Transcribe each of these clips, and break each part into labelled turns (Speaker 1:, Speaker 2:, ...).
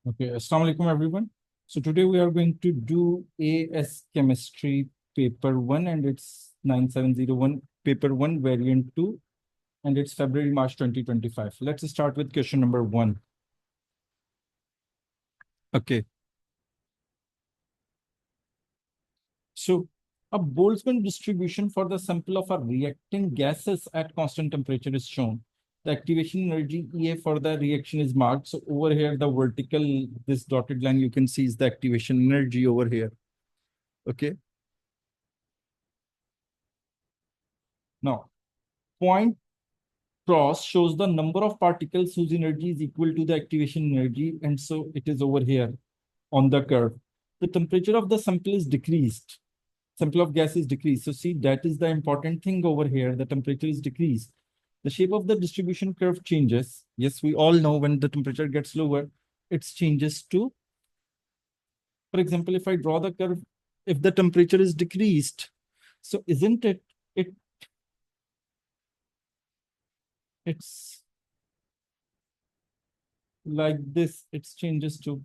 Speaker 1: Okay, Assalamu alaikum everyone. So today we are going to do AS Chemistry paper 1 and it's 9701 paper 1 variant 2 and it's February March 2025. Let's start with question number 1. Okay. So a Boltzmann distribution for the sample of a reacting gases at constant temperature is shown. The activation energy EA for the reaction is marked. So over here, the vertical, this dotted line you can see is the activation energy over here. Okay. Now, point cross shows the number of particles whose energy is equal to the activation energy. And so it is over here on the curve. The temperature of the sample is decreased. Sample of gas is decreased. So see, that is the important thing over here. The temperature is decreased. The shape of the distribution curve changes. Yes, we all know when the temperature gets lower, it changes to, for example, if I draw the curve, if the temperature is decreased, so isn't it, it's like this, it changes to,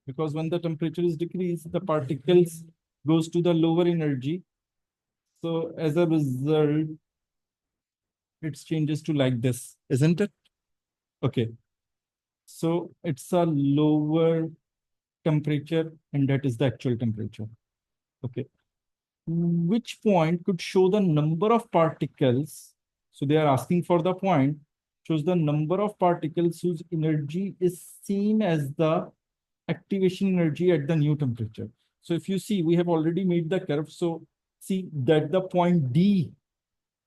Speaker 1: because when the temperature is decreased, the particles goes to the lower energy. So as a result, it changes to like this, isn't it? Okay. So it's a lower temperature and that is the actual temperature. Okay. Which point could show the number of particles? So they are asking for the point, shows the number of particles whose energy is same as the activation energy at the new temperature. So if you see, we have already made the curve. So see that the point D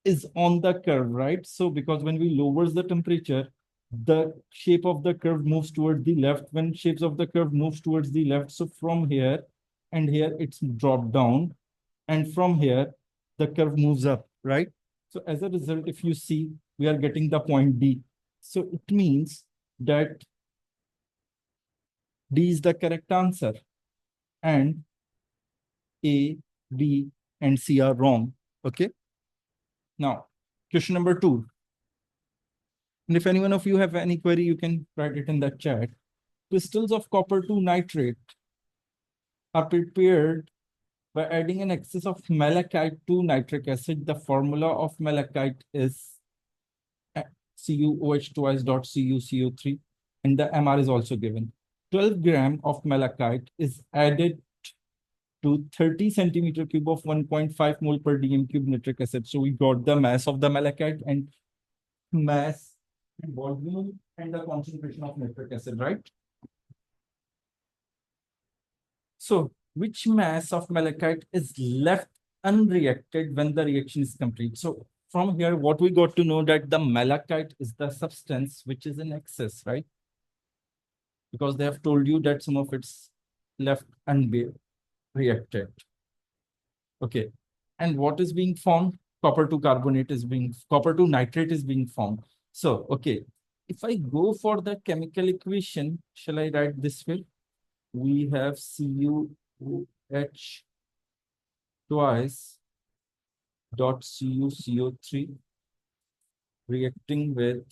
Speaker 1: is on the curve, right? So because when we lowers the temperature, the shape of the curve moves towards the left. When shapes of the curve moves towards the left, so from here and here, it's dropped down. And from here, the curve moves up, right? So as a result, if you see, we are getting the point D. So it means that D is the correct answer. And A, B, and C are wrong. Okay. Now, question number 2. And if any one of you have any query, you can write it in the chat. Crystals of copper 2 nitrate are prepared by adding an excess of malachite to nitric acid. The formula of malachite is CuOH twice dot CuCO3, and the MR is also given. 12 gram of malachite is added to 30 centimeter cube of 1.5 mole per dm cube nitric acid. So we got the mass of the malachite and mass and volume and the concentration of nitric acid, right? So which mass of malachite is left unreacted when the reaction is complete? So from here, what we got to know that the malachite is the substance which is in excess, right? Because they have told you that some of it's left unreacted. Okay. And what is being formed? Copper 2 carbonate is being, copper 2 nitrate is being formed. So, okay. If I go for the chemical equation, shall I write this way? We have CuOH twice dot CuCO3 reacting with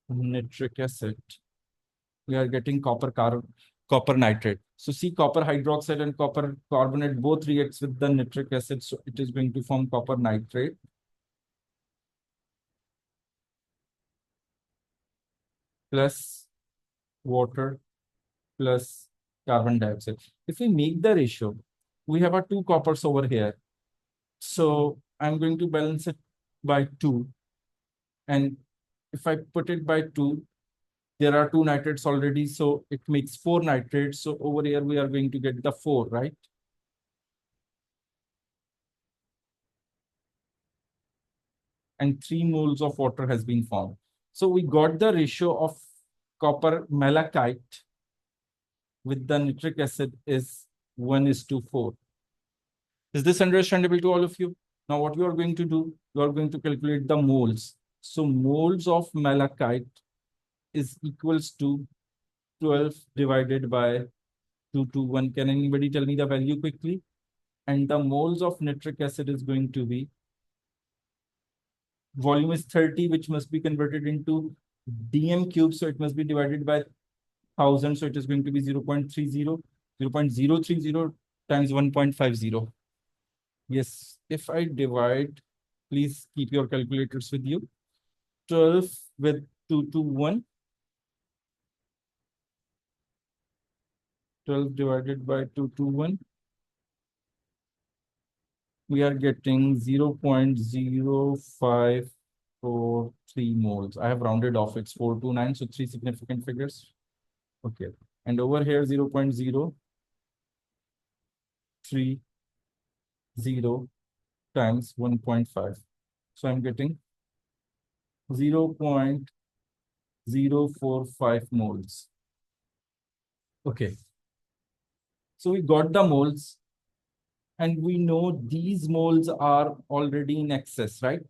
Speaker 1: nitric acid. We are getting copper nitrate. So see, copper hydroxide and copper carbonate both reacts with the nitric acid. So it is going to form copper nitrate. Plus water plus carbon dioxide. If we make the ratio, we have a 2 coppers over here. So I'm going to balance it by 2. And if I put it by 2, there are 2 nitrates already. So it makes 4 nitrates. So over here, we are going to get the 4, right? And 3 moles of water has been formed. So we got the ratio of copper malachite with the nitric acid is 1:4. Is this understandable to all of you? Now what you are going to do, you are going to calculate the moles. So moles of malachite is equals to 12 divided by 2 to 1. Can anybody tell me the value quickly? And the moles of nitric acid is going to be, volume is 30, which must be converted into dm cube, so it must be divided by 1000, so it is going to be 0.30, 0.030 times 1.50. Yes, if I divide, please keep your calculators with you. 12 with 221, 12 divided by 221, we are getting 0.0543 moles. I have rounded off, it's 429, so three significant figures. Okay, and over here 0.030 times 1.5. So I'm getting 0.045 moles. Okay, so we got the moles, and we know these moles are already in excess, right?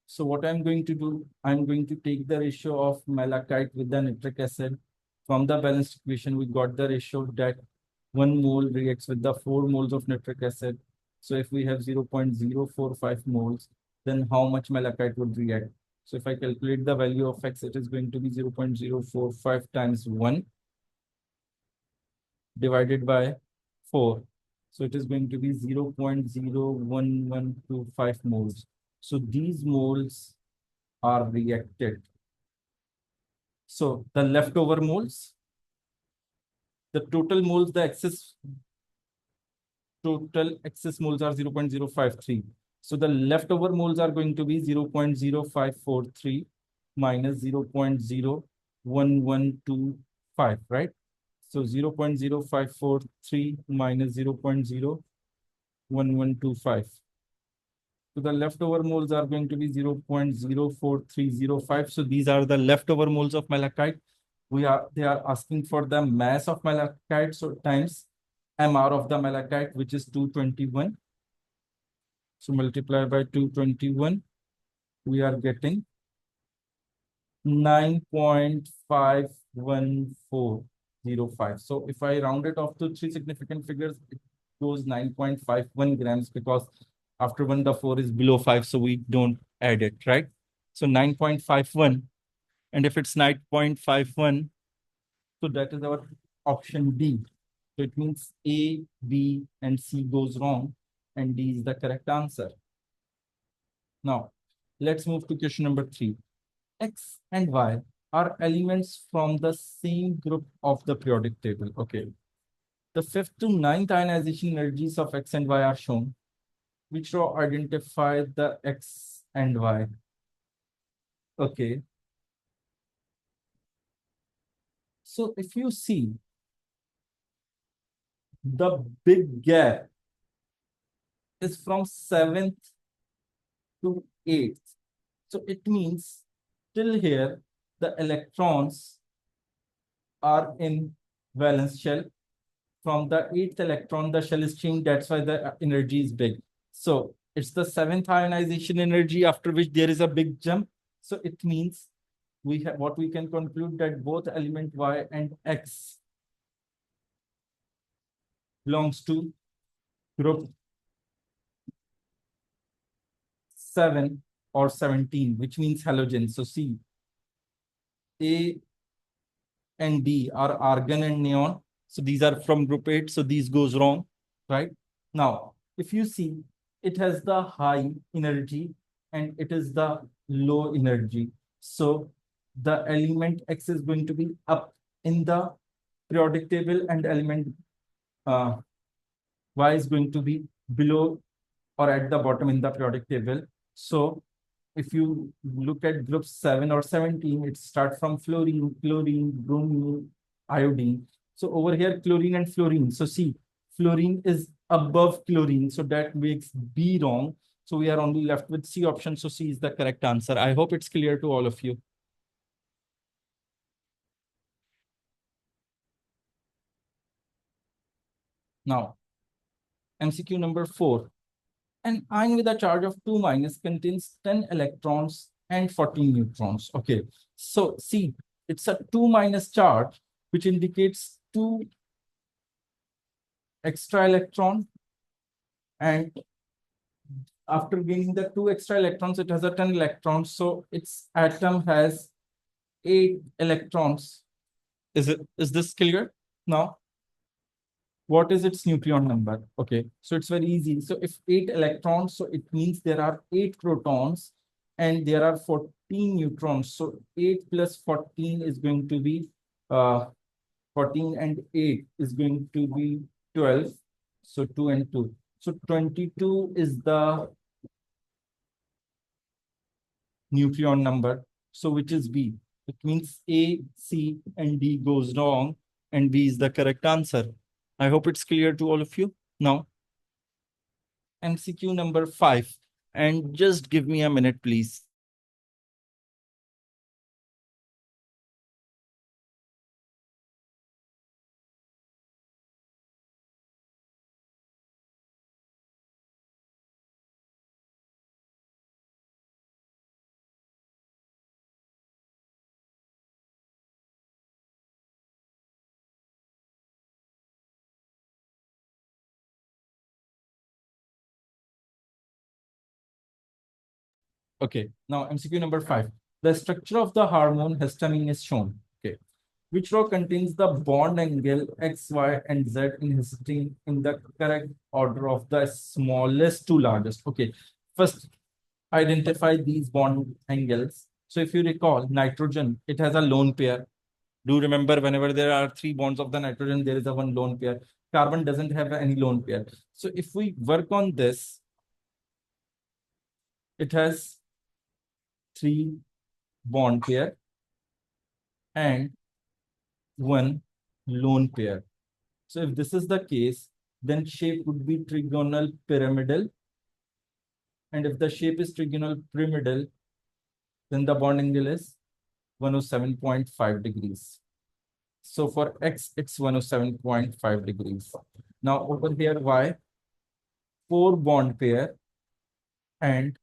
Speaker 1: So what I'm going to do, I'm going to take the ratio of malachite with the nitric acid. From the balanced equation, we got the ratio that 1 mole reacts with the 4 moles of nitric acid. So if we have 0.045 moles, then how much malachite would react? So if I calculate the value of X, it is going to be 0.045 times 1 divided by 4. So it is going to be 0.01125 moles. So these moles are reacted. So the leftover moles, the total moles, the excess total excess moles are 0.053. So the leftover moles are going to be 0.0543 minus 0.01125, right? So 0.0543 minus 0.01125. So the leftover moles are going to be 0.04305. So these are the leftover moles of malachite. They are asking for the mass of malachite, so times MR of the malachite, which is 221. So multiply by 221, we are getting 9.51405. So if I round it off to three significant figures, it goes 9.51 grams, because after 1, the 4 is below 5, so we don't add it, right? So 9.51, and if it's 9.51, so that is our option B. So it means A, B, and C goes wrong, and D is the correct answer. Now, let's move to question number 3. X and Y are elements from the same group of the periodic table. Okay. The 5th to 9th ionization energies of X and Y are shown. Which row identify the X and Y? Okay. So if you see, the big gap is from 7th to 8th. So it means till here, the electrons are in valence shell. From the 8th electron, the shell is changed. That's why the energy is big. So it's the 7th ionization energy, after which there is a big jump. So it means we have what we can conclude, that both element Y and X belongs to group 7 or 17, which means halogen. So see, A and D are argon and neon. So these are from group 8. So these goes wrong, right? Now, if you see, it has the high energy and it is the low energy. So the element X is going to be up in the periodic table, and element Y is going to be below or at the bottom in the periodic table. So if you look at group 7 or 17, it starts from fluorine, chlorine, bromine, iodine. So over here, chlorine and fluorine. So see, fluorine is above chlorine. So that makes B wrong. So we are only left with C option. So C is the correct answer. I hope it's clear to all of you. Now, MCQ number 4. An ion with a charge of 2 minus contains 10 electrons and 14 neutrons. Okay, so see, it's a 2 minus charge, which indicates 2 extra electron, and after gaining the 2 extra electrons, it has a 10 electrons. So its atom has 8 electrons. Is this clear? Now, what is its nucleon number? Okay, so it's very easy. So if 8 electrons, so it means there are 8 protons and there are 14 neutrons. So 8 plus 14 is going to be 14 and 8 is going to be 12. So 2 and 2. So 22 is the nucleon number. So which is B? It means A, C, and D goes wrong, and B is the correct answer. I hope it's clear to all of you. Now, MCQ number 5. And just give me a minute, please. Okay, now MCQ number 5. The structure of the hormone histamine is shown. Okay. Which row contains the bond angle X, Y, and Z in histidine in the correct order of the smallest to largest? Okay, first identify these bond angles. So if you recall, nitrogen, it has a lone pair. Do remember whenever there are 3 bonds of the nitrogen, there is a one lone pair. Carbon doesn't have any lone pair. So if we work on this, it has 3 bond pair and one lone pair. So if this is the case, then shape would be trigonal pyramidal. And if the shape is trigonal pyramidal, then the bond angle is 107.5 degrees. So for X, it's 107.5 degrees. Now over here, Y, 4 bond pair and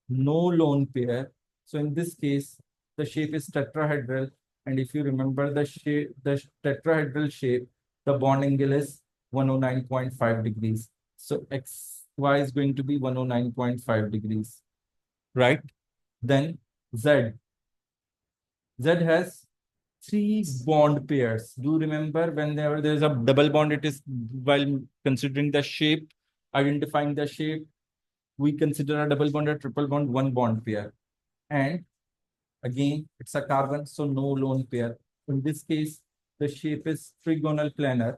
Speaker 1: no lone pair. So in this case, the shape is tetrahedral. And if you remember the shape, the tetrahedral shape, the bond angle is 109.5 degrees. So XY is going to be 109.5 degrees, right? Then Z. Z has 3 bond pairs. Do remember whenever there is a double bond, it is while considering the shape, identifying the shape, we consider a double bond, a triple bond, 1 bond pair. And again, it's a carbon, so no lone pair. In this case, the shape is trigonal planar.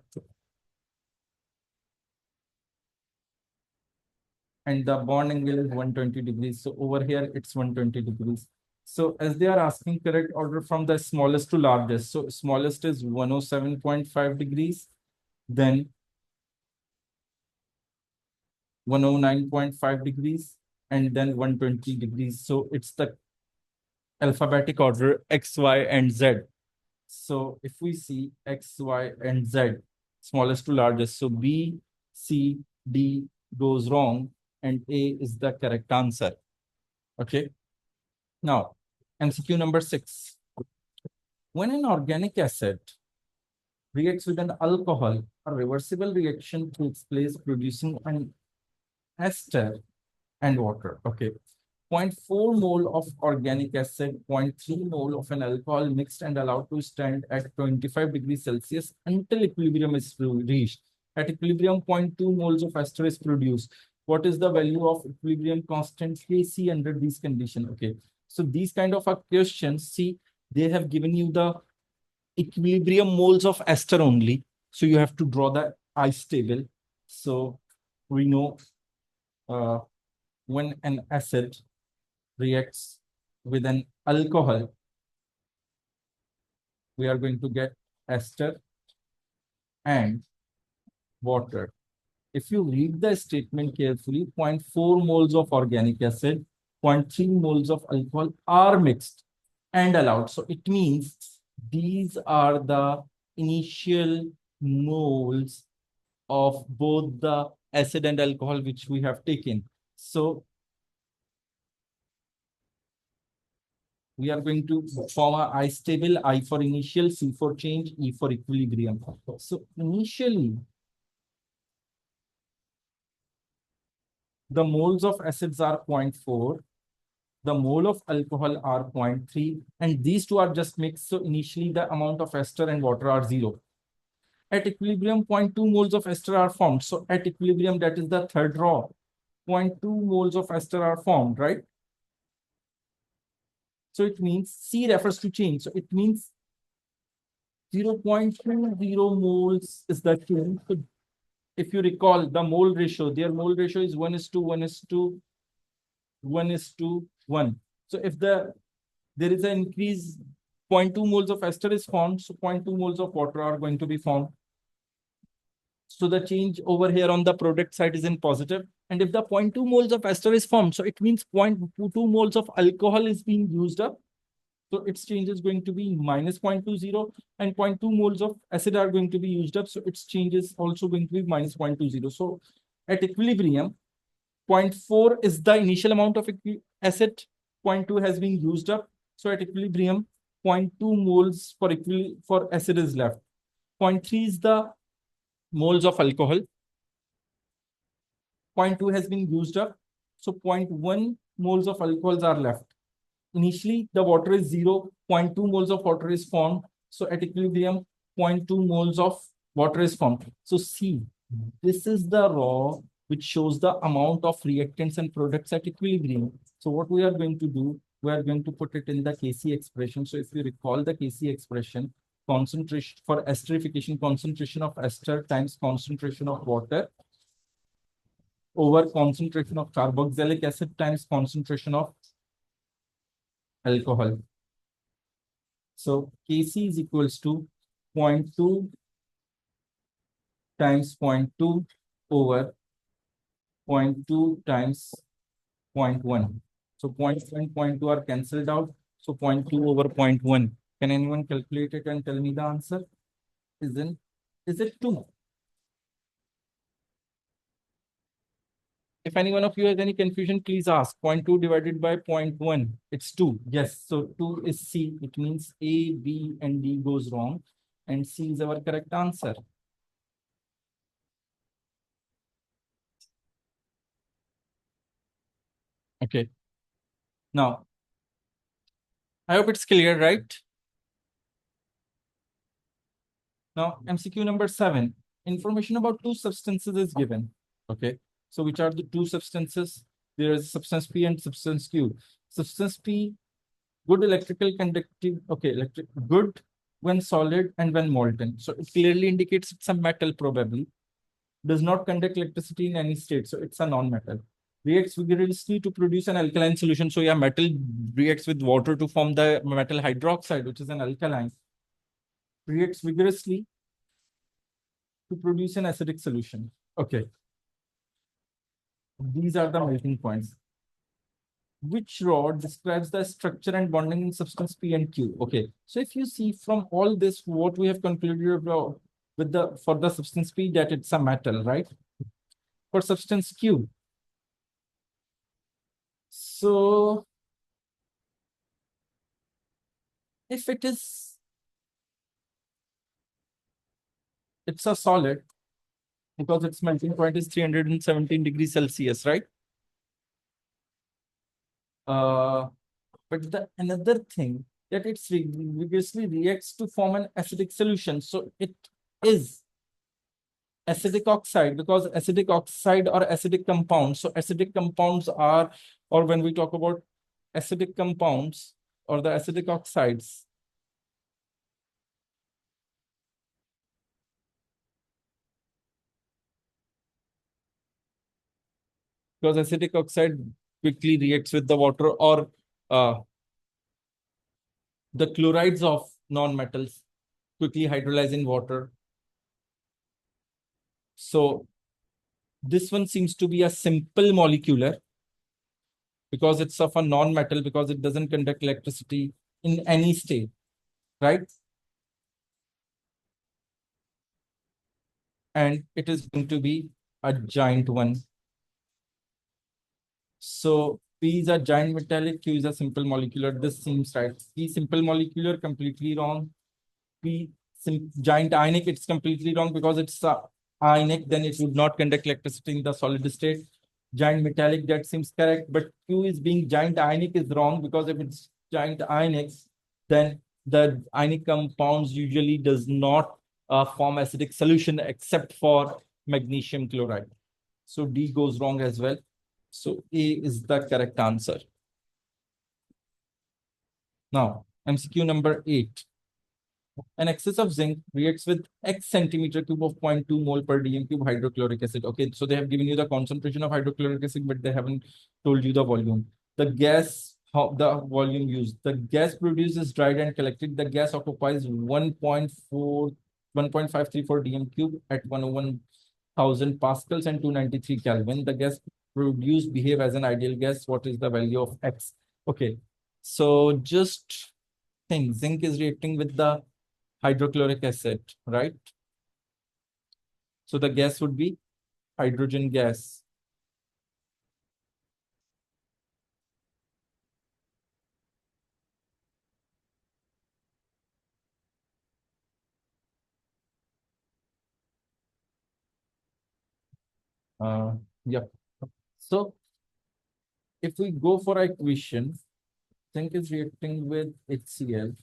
Speaker 1: And the bond angle is 120 degrees. So over here, it's 120 degrees. So as they are asking correct order from the smallest to largest. So smallest is 107.5 degrees, then 109.5 degrees, and then 120 degrees. So it's the alphabetic order X, Y, and Z. So if we see X, Y, and Z, smallest to largest, so B, C, D goes wrong, and A is the correct answer. Okay. Now, MCQ number 6. When an organic acid reacts with an alcohol, a reversible reaction takes place producing an ester and water. Okay. 0.4 mole of organic acid, 0.3 mole of an alcohol mixed and allowed to stand at 25 degrees Celsius until equilibrium is reached. At equilibrium, 0.2 moles of ester is produced. What is the value of equilibrium constant Kc under these conditions? Okay. So these kind of questions, see, they have given you the equilibrium moles of ester only. So you have to draw the ice table. So we know when an acid reacts with an alcohol, we are going to get ester and water. If you read the statement carefully, 0.4 moles of organic acid, 0.3 moles of alcohol are mixed and allowed. So it means these are the initial moles of both the acid and alcohol which we have taken. So we are going to form a ice table, I for initial, C for change, E for equilibrium. So initially, the moles of acids are 0.4 the mole of alcohol are 0.3, and these two are just mixed. So initially the amount of ester and water are 0. At equilibrium, 0.2 moles of ester are formed. So at equilibrium, that is the third law, 0.2 moles of ester are formed, right? So it means C refers to change. So it means 0.20 moles is the change. So if you recall the mole ratio, their mole ratio is 1:1:1:1. So if there is an increase, 0.2 moles of ester is formed, so 0.2 moles of water are going to be formed. So the change over here on the product side is in positive. And if the 0.2 moles of ester is formed, so it means 0.2 moles of alcohol is being used up. So its change is going to be minus 0.20, and 0.2 moles of acid are going to be used up. So its change is also going to be minus 0.20. So at equilibrium, 0.4 is the initial amount of acid, 0.2 has been used up. So at equilibrium, 0.2 moles for acid is left. 0.3 is the moles of alcohol. 0.2 has been used up. So 0.1 moles of alcohols are left. Initially, the water is 0, 0.2 moles of water is formed. So at equilibrium, 0.2 moles of water is formed. So see, this is the raw which shows the amount of reactants and products at equilibrium. So what we are going to do, we are going to put it in the Kc expression. So if you recall the Kc expression, concentration for esterification, concentration of ester times concentration of water over concentration of carboxylic acid times concentration of alcohol. So Kc is equals to 0.2 times 0.2 over 0.2 times 0.1. So 0.1, 0.2 are cancelled out. So 0.2 over 0.1. Can anyone calculate it and tell me the answer? Is it 2? If any one of you has any confusion, please ask. 0.2 divided by 0.1. It's 2. Yes. So 2 is C. It means A, B, and D goes wrong. And C is our correct answer. Okay. Now, I hope it's clear, right? Now, MCQ number 7. Information about two substances is given. Okay. So which are the two substances? There is substance P and substance Q. Substance P, good electrical conductive, okay, good when solid and when molten. So it clearly indicates it's a metal probably. Does not conduct electricity in any state. So it's a non-metal. Reacts vigorously to produce an alkaline solution. So yeah, metal reacts with water to form the metal hydroxide, which is an alkaline. Reacts vigorously to produce an acidic solution. Okay. These are the melting points. Which rod describes the structure and bonding in substance P and Q? Okay. So if you see from all this, what we have concluded about with for the substance P, that it's a metal, right? For substance Q. So if it's a solid, because its melting point is 317 degrees Celsius, right? But the another thing that it vigorously reacts to form an acidic solution. So it is acidic oxide, because acidic oxide or acidic compounds. So acidic compounds are, or when we talk about acidic compounds or the acidic oxides, because acidic oxide quickly reacts with the water, or the chlorides of non-metals quickly hydrolyze in water. So this one seems to be a simple molecular, because it's of a non-metal, because it doesn't conduct electricity in any state, right? And it is going to be a giant one. So P is a giant metallic, Q is a simple molecular. This seems right. P simple molecular, completely wrong. P giant ionic, it's completely wrong, because it's a ionic, then it would not conduct electricity in the solid state. Giant metallic, that seems correct, but Q is being giant ionic is wrong, because if it's giant ionic, then the ionic compounds usually does not form acidic solution except for magnesium chloride. So D goes wrong as well. So A is the correct answer. Now, MCQ number 8. An excess of zinc reacts with X centimeter cube of 0.2 mole per dm cube hydrochloric acid. Okay, so they have given you the concentration of hydrochloric acid, but they haven't told you the volume. The gas, how the volume used. The gas produced is dried and collected. The gas occupies 1.534 dm cube at 101,000 pascals and 293 Kelvin. The gas produced behave as an ideal gas. What is the value of X? Okay, so just think zinc is reacting with the hydrochloric acid, right? So the gas would be hydrogen gas. Uh, yeah. So if we go for equation, zinc is reacting with HCl,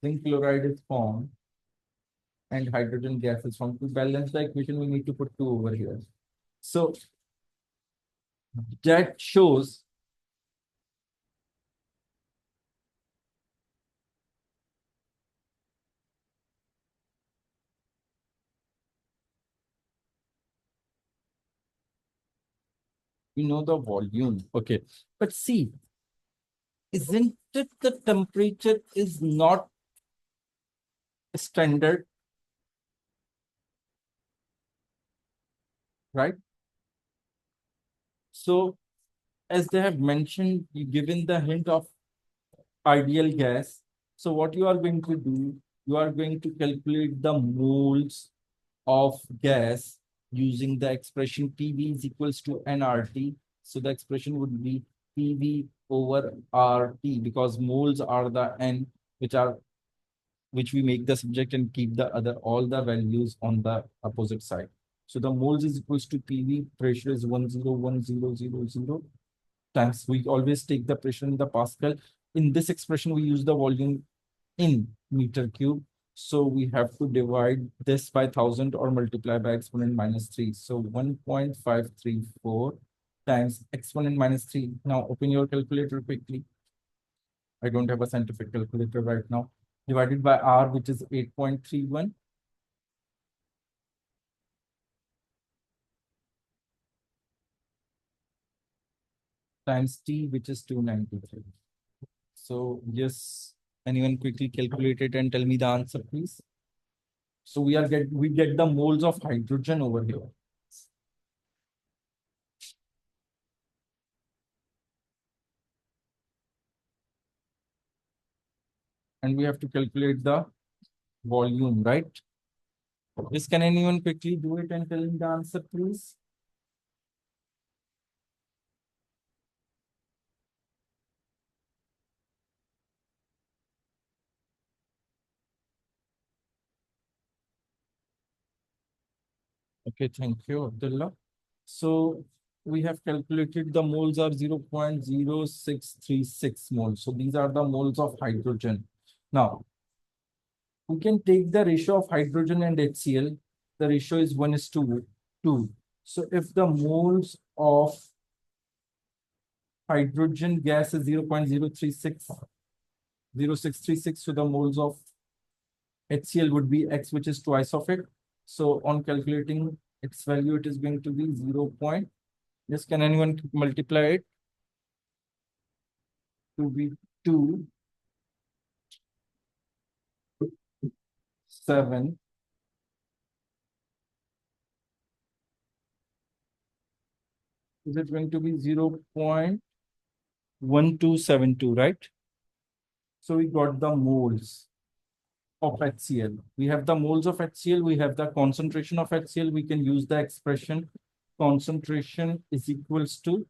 Speaker 1: zinc chloride is formed, and hydrogen gas is formed. To balance the equation, we need to put 2 over here. So that shows we know the volume. Okay. But see, isn't it the temperature is not standard, right? So as they have mentioned, given the hint of ideal gas. So what you are going to do, you are going to calculate the moles of gas using the expression PV is equals to nRT. So the expression would be PV over RT, because moles are the N which we make the subject and keep the other all the values on the opposite side. So the moles is equals to PV, pressure is 101000 times. We always take the pressure in the Pascal. In this expression, we use the volume in meter cube. So we have to divide this by 1000 or multiply by exponent minus 3. So 1.534 times exponent minus 3. Now open your calculator quickly. I don't have a scientific calculator right now. Divided by R, which is 8.31. Times T, which is 293. So yes, anyone quickly calculate it and tell me the answer, please. So we get the moles of hydrogen over here. And we have to calculate the volume, right? Yes, can anyone quickly do it and tell me the answer, please? Okay, thank you, Abdullah. So we have calculated the moles are 0.0636 moles. So these are the moles of hydrogen. Now, we can take the ratio of hydrogen and HCl. The ratio is 1 is to 2. So if the moles of hydrogen gas is 0.0636, so the moles of HCl would be X, which is twice of it. So on calculating its value, it is going to be 0. Yes, can anyone multiply it to be 2, 7. Is it going to be 0.1272, right? So we got the moles of HCl. We have the moles of HCl. We have the concentration of HCl. We can use the expression concentration is equals to.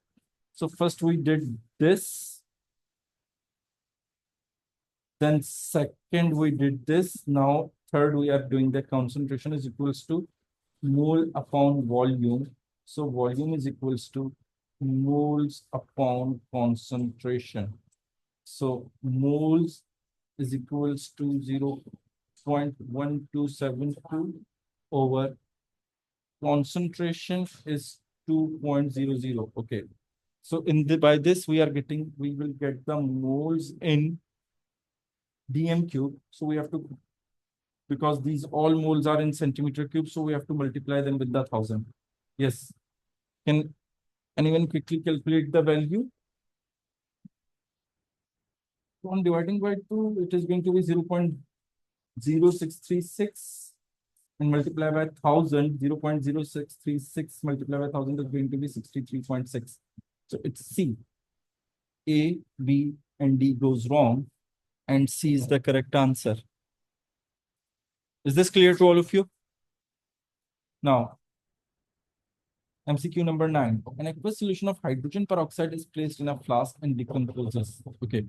Speaker 1: So first we did this. Then second we did this. Now third we are doing the concentration is equals to mole upon volume. So volume is equals to moles upon concentration. So moles is equals to 0.1272 over concentration is 2.00. Okay. So in the by this we will get the moles in dm cube. So we have to, because these all moles are in centimeter cube, so we have to multiply them with the 1000. Yes. Can anyone quickly calculate the value? On dividing by 2, it is going to be 0.0636 and multiply by 1000, 0.0636 multiplied by 1000 is going to be 63.6. So it's C. A, B, and D goes wrong, and C is the correct answer. Is this clear to all of you? Now, MCQ number 9. An aqueous solution of hydrogen peroxide is placed in a flask and decomposes. Okay.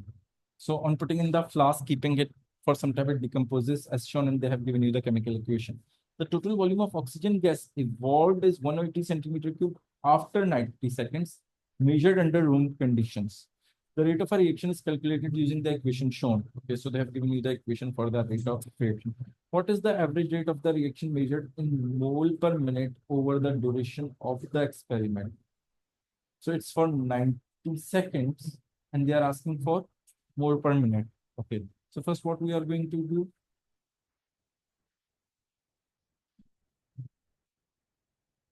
Speaker 1: So on putting in the flask, keeping it for some time, it decomposes as shown, and they have given you the chemical equation. The total volume of oxygen gas evolved is 180 centimeter cube after 90 seconds, measured under room conditions. The rate of a reaction is calculated using the equation shown. Okay, so they have given you the equation for the rate of reaction. What is the average rate of the reaction measured in mole per minute over the duration of the experiment? So it's for 90 seconds, and they are asking for mole per minute. Okay. So first, what we are going to do?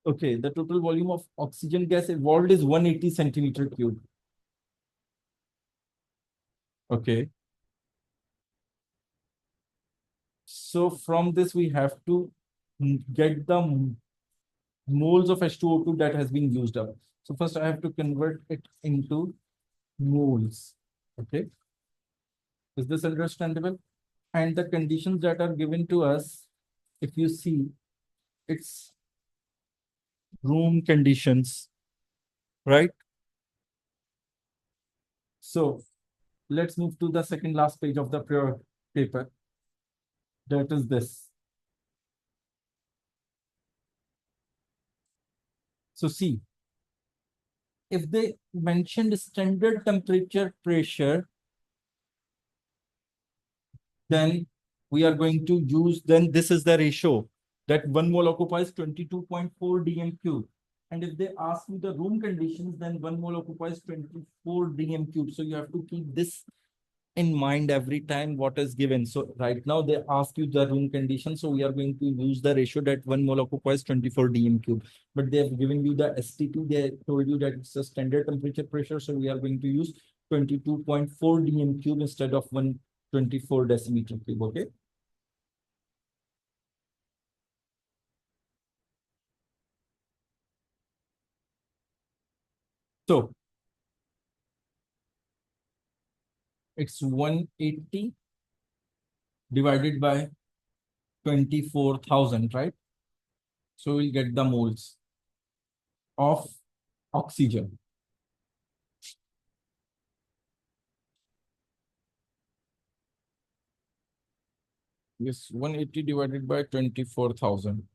Speaker 1: Okay, the total volume of oxygen gas evolved is 180 centimeter cube. Okay. So from this, we have to get the moles of H2O2 that has been used up. So first, I have to convert it into moles. Okay. Is this understandable? And the conditions that are given to us, if you see, it's room conditions, right? So let's move to the second last page of the paper. That is this. So see, if they mentioned standard temperature pressure, then we are going to use, then this is the ratio that 1 mole occupies 22.4 dm cube. And if they ask you the room conditions, then 1 mole occupies 24 dm cube. So you have to keep this in mind every time what is given. So right now they ask you the room condition. So we are going to use the ratio that 1 mole occupies 24 dm cube. But they have given you the STP. They told you that it's a standard temperature pressure. So we are going to use 22.4 dm cube instead of 124 decimeter cube. Okay. So it's 180 divided by 24,000, right? So we'll get the moles of oxygen. Yes, 180 divided by 24,000.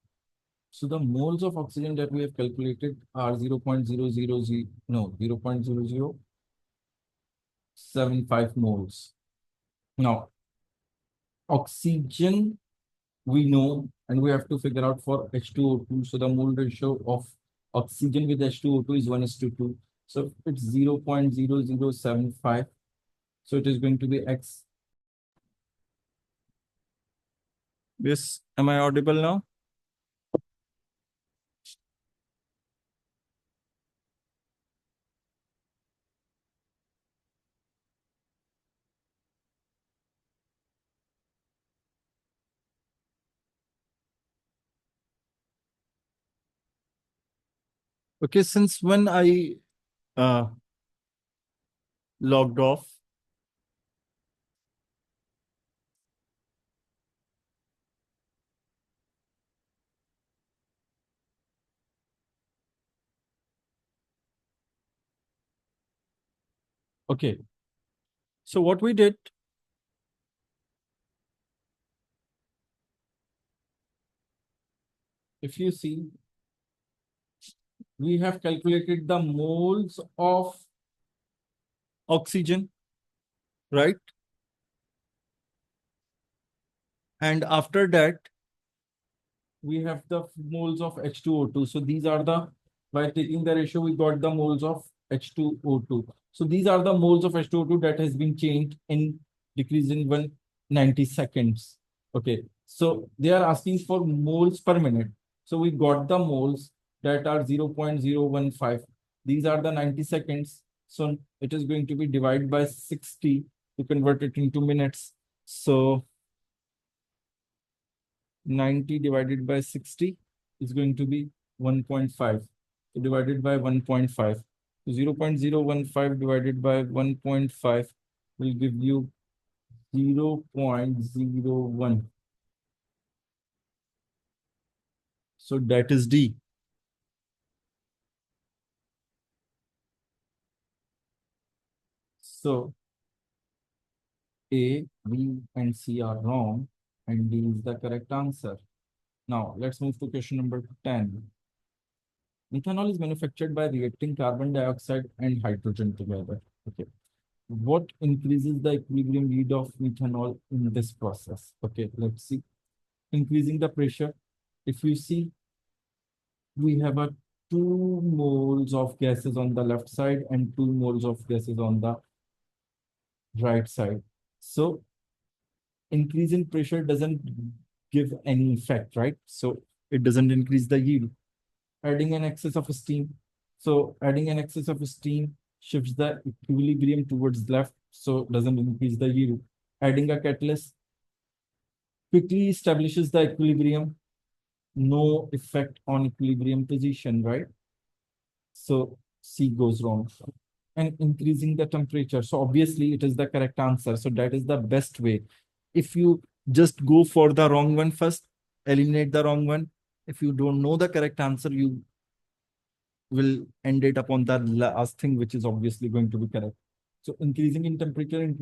Speaker 1: So the moles of oxygen that we have calculated are 0.000, no, 0.0075 moles. Now, oxygen we know, and we have to figure out for H2O2. So the mole ratio of oxygen with H2O2 is 1:2. So it's 0.0075. So it is going to be X. Yes, am I audible now? Okay, since when I uh, logged off? Okay, so what we did, if you see, we have calculated the moles of oxygen, right? And after that, we have the moles of H2O2. So these are the, by taking the ratio, we got the moles of H2O2. So these are the moles of H2O2 that has been changed in decrease in 190 seconds. Okay. So they are asking for moles per minute. So we got the moles that are 0.015. These are the 90 seconds. So it is going to be divided by 60 to convert it into minutes. So 90 divided by 60 is going to be 1.5. So divided by 1.5. So 0.015 divided by 1.5 will give you 0.01. So that is D. So A, B, and C are wrong, and D is the correct answer. Now let's move to question number 10. Methanol is manufactured by reacting carbon dioxide and hydrogen together. Okay. What increases the equilibrium yield of methanol in this process? Okay, let's see. Increasing the pressure. If you see, we have a 2 moles of gases on the left side and 2 moles of gases on the right side. So increase in pressure doesn't give any effect, right? So it doesn't increase the yield. Adding an excess of steam. So adding an excess of steam shifts the equilibrium towards left, so doesn't increase the yield. Adding a catalyst quickly establishes the equilibrium, no effect on equilibrium position, right? So C goes wrong. And increasing the temperature. So obviously it is the correct answer. So that is the best way. If you just go for the wrong one first, eliminate the wrong one. If you don't know the correct answer, you will end it upon the last thing, which is obviously going to be correct. So increasing in temperature.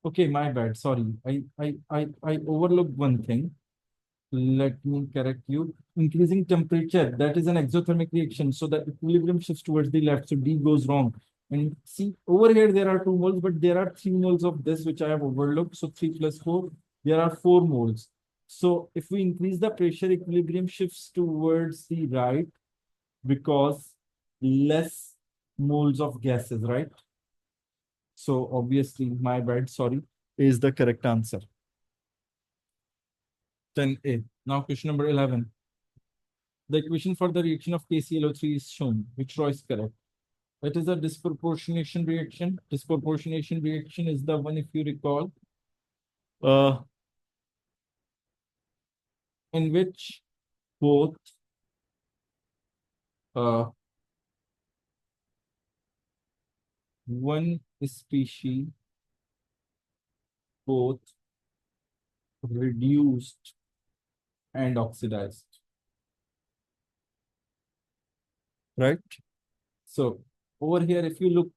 Speaker 1: Okay, my bad. Sorry. I overlooked one thing. Let me correct you. Increasing temperature, that is an exothermic reaction. So the equilibrium shifts towards the left. So D goes wrong. And see, over here there are 2 moles, but there are 3 moles of this, which I have overlooked. So 3 plus 4, there are 4 moles. So if we increase the pressure, equilibrium shifts towards the right because less moles of gases, right? So obviously, my bad, sorry, is the correct answer. 10A. Now question number 11. The equation for the reaction of KClO3 is shown. Which row is correct? It is a disproportionation reaction. Disproportionation reaction is the one, if you recall, uh, in which both uh, one species both reduced and oxidized, right? So over here, if you look,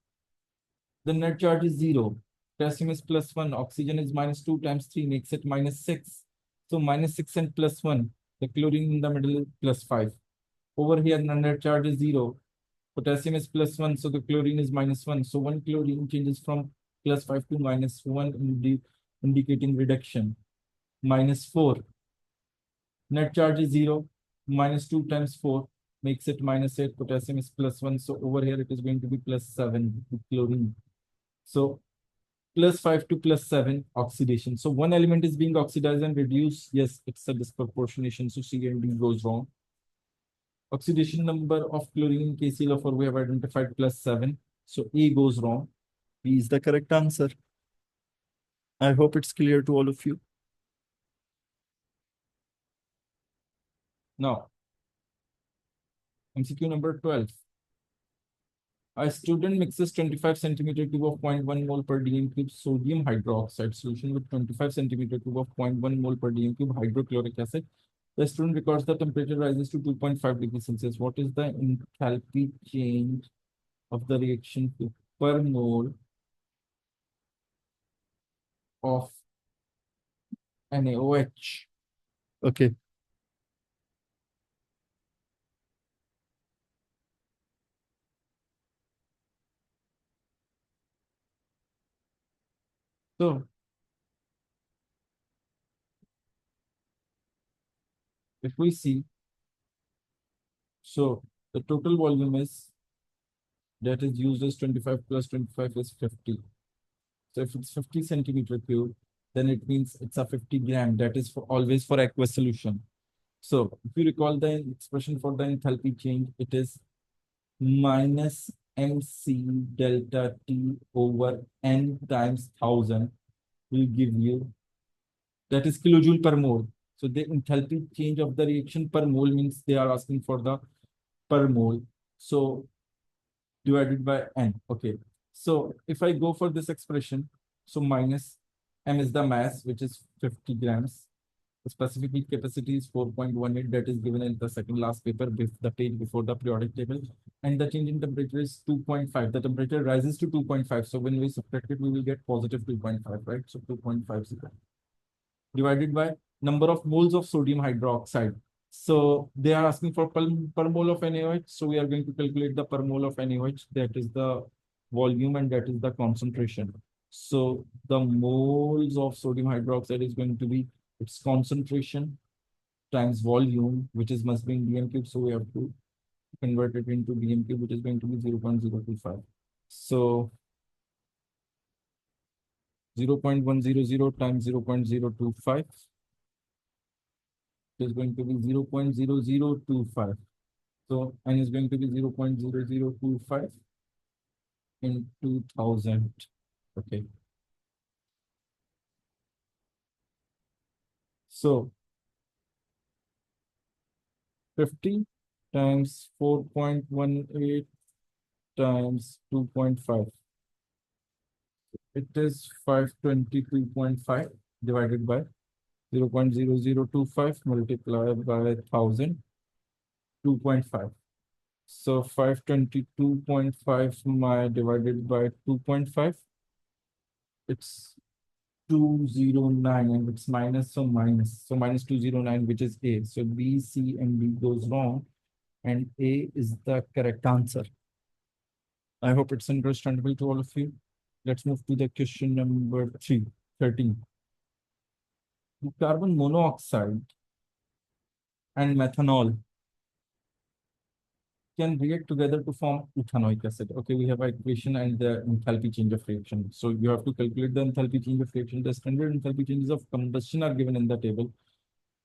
Speaker 1: the net charge is 0. Potassium is +1. Oxygen is -2 times 3 makes it -6. So -6 and +1. The chlorine in the middle is +5. Over here, the net charge is 0. Potassium is +1. So the chlorine is -1. So one chlorine changes from +5 to -1, indicating reduction. -4. Net charge is 0. -2 times 4 makes it -8. Potassium is +1. So over here, it is going to be +7 with chlorine. So +5 to +7 oxidation. So one element is being oxidized and reduced. Yes, it's a disproportionation. So C and D goes wrong. Oxidation number of chlorine in KClO4 we have identified +7. So A goes wrong. B is the correct answer. I hope it's clear to all of you. Now, MCQ number 12. A student mixes 25 centimeter cube of 0.1 mole per dm cube sodium hydroxide solution with 25 centimeter cube of 0.1 mole per dm cube hydrochloric acid. The student records the temperature rises to 2.5 degrees Celsius. What is the enthalpy change of the reaction per mole of NaOH. Okay. So if we see, so the total volume is that is used as 25 plus 25 is 50. So if it's 50 centimeter cube, then it means it's a 50 gram. That is for always for aqueous solution. So if you recall the expression for the enthalpy change, it is minus MC delta T over N times 1000 will give you, that is kilojoule per mole. So the enthalpy change of the reaction per mole means they are asking for the per mole. So divided by N. Okay. So if I go for this expression, so minus M is the mass, which is 50 grams. The specific heat capacity is 4.18, that is given in the second last paper, the page before the periodic table. And the change in temperature is 2.5. The temperature rises to 2.5. So when we subtract it, we will get positive 2.5, right? So 2.50 divided by number of moles of sodium hydroxide. So they are asking for per mole of NaOH. So we are going to calculate the per mole of NaOH. That is the volume and that is the concentration. So the moles of sodium hydroxide is going to be its concentration times volume, which is must be in dm cube. So we have to convert it into dm cube, which is going to be 0.025. So 0.100 times 0.025 is going to be 0.0025. So n is going to be 0.0025 in 2000. Okay. So 50 times 4.18 times 2.5. It is 522.5 divided by 0.0025 multiplied by 1000, 2.5. So 522.5 divided by 2.5, it's 209 and it's minus, so minus. So minus 209, which is A. So B, C, and D goes wrong and A is the correct answer. I hope it's understandable to all of you. Let's move to the question number 13. Carbon monoxide and methanol can react together to form ethanoic acid. Okay, we have equation and the enthalpy change of reaction. So you have to calculate the enthalpy change of reaction. The standard enthalpy changes of combustion are given in the table.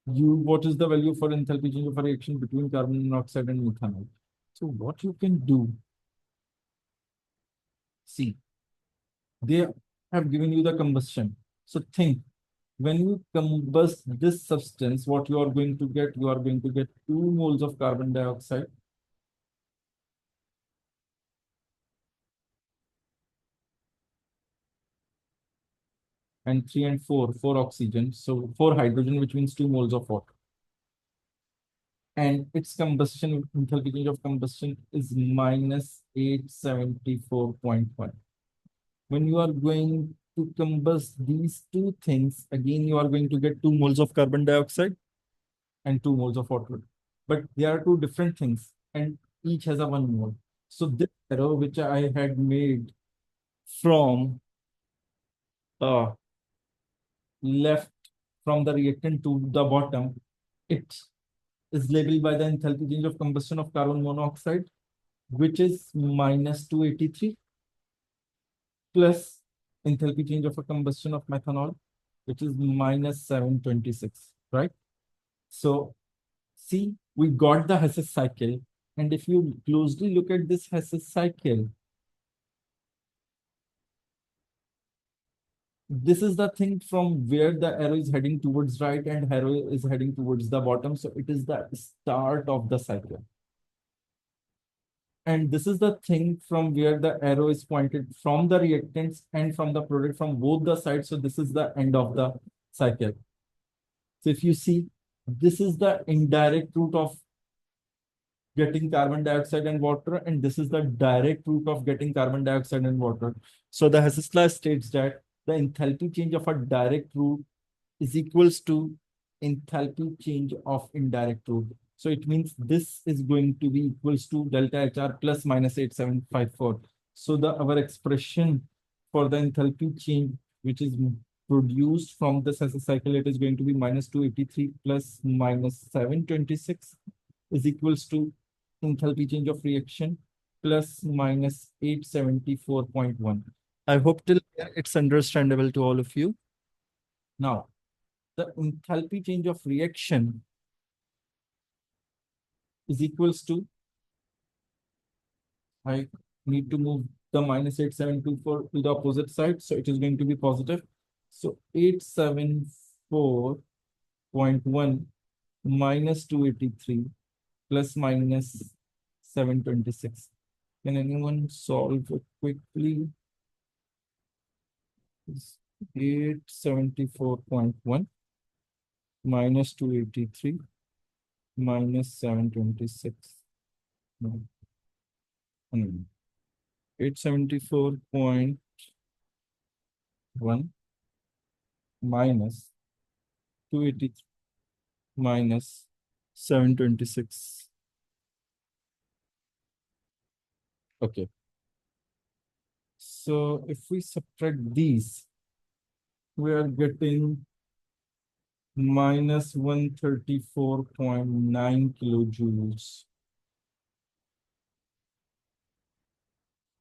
Speaker 1: What is the value for enthalpy change of a reaction between carbon monoxide and methanol? So what you can do, see, they have given you the combustion. So think, when you combust this substance, what you are going to get? You are going to get 2 moles of carbon dioxide and 3 and 4 oxygen. So 4 hydrogen, which means 2 moles of water. And its combustion, enthalpy change of combustion is minus 874.1. When you are going to combust these two things, again, you are going to get 2 moles of carbon dioxide and 2 moles of water. But they are two different things and each has a 1 mole. So this arrow, which I had made from left from the reactant to the bottom, it is labeled by the enthalpy change of combustion of carbon monoxide, which is minus 283, plus enthalpy change of a combustion of methanol, which is minus 726, right? So see, we got the Hess cycle. And if you closely look at this Hess cycle, this is the thing from where the arrow is heading towards right and arrow is heading towards the bottom. So it is the start of the cycle. And this is the thing from where the arrow is pointed from the reactants and from the product from both the sides. So this is the end of the cycle. So if you see, this is the indirect route of getting carbon dioxide and water, and this is the direct route of getting carbon dioxide and water. So the Hess's law states that the enthalpy change of a direct route is equals to enthalpy change of indirect route. So it means this is going to be equals to delta HR plus minus 8754. So our expression for the enthalpy change, which is produced from this as a cycle, it is going to be minus 283 plus minus 726 is equals to enthalpy change of reaction plus minus 874.1. I hope till here it's understandable to all of you. Now, the enthalpy change of reaction is equals to, I need to move the minus 8724 to the opposite side, so it is going to be positive. So 874.1 minus 283 plus minus 726. Can anyone solve it quickly? 874.1 minus 283 minus 726. No. 874.1 minus 283 minus 726. Okay. So if we subtract these, we are getting minus 134.9 kilojoules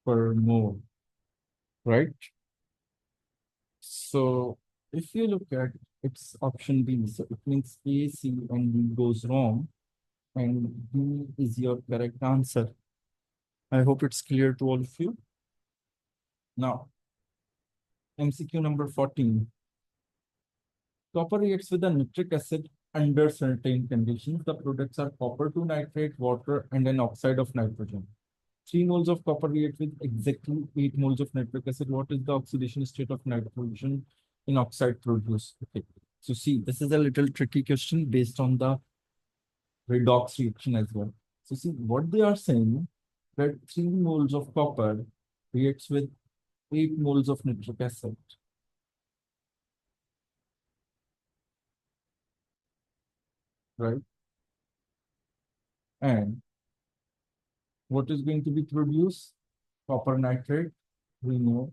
Speaker 1: per mole, right? So if you look at it's option B, so it means A, C, and D goes wrong, and B is your correct answer. I hope it's clear to all of you. Now, MCQ number 14. Copper reacts with the nitric acid under certain conditions. The products are copper 2 nitrate, water, and an oxide of nitrogen. 3 moles of copper react with exactly 8 moles of nitric acid. What is the oxidation state of nitrogen in oxide produced? Okay. So see, this is a little tricky question based on the redox reaction as well. So see, what they are saying that 3 moles of copper reacts with 8 moles of nitric acid. Right? And what is going to be produced? Copper nitrate. We know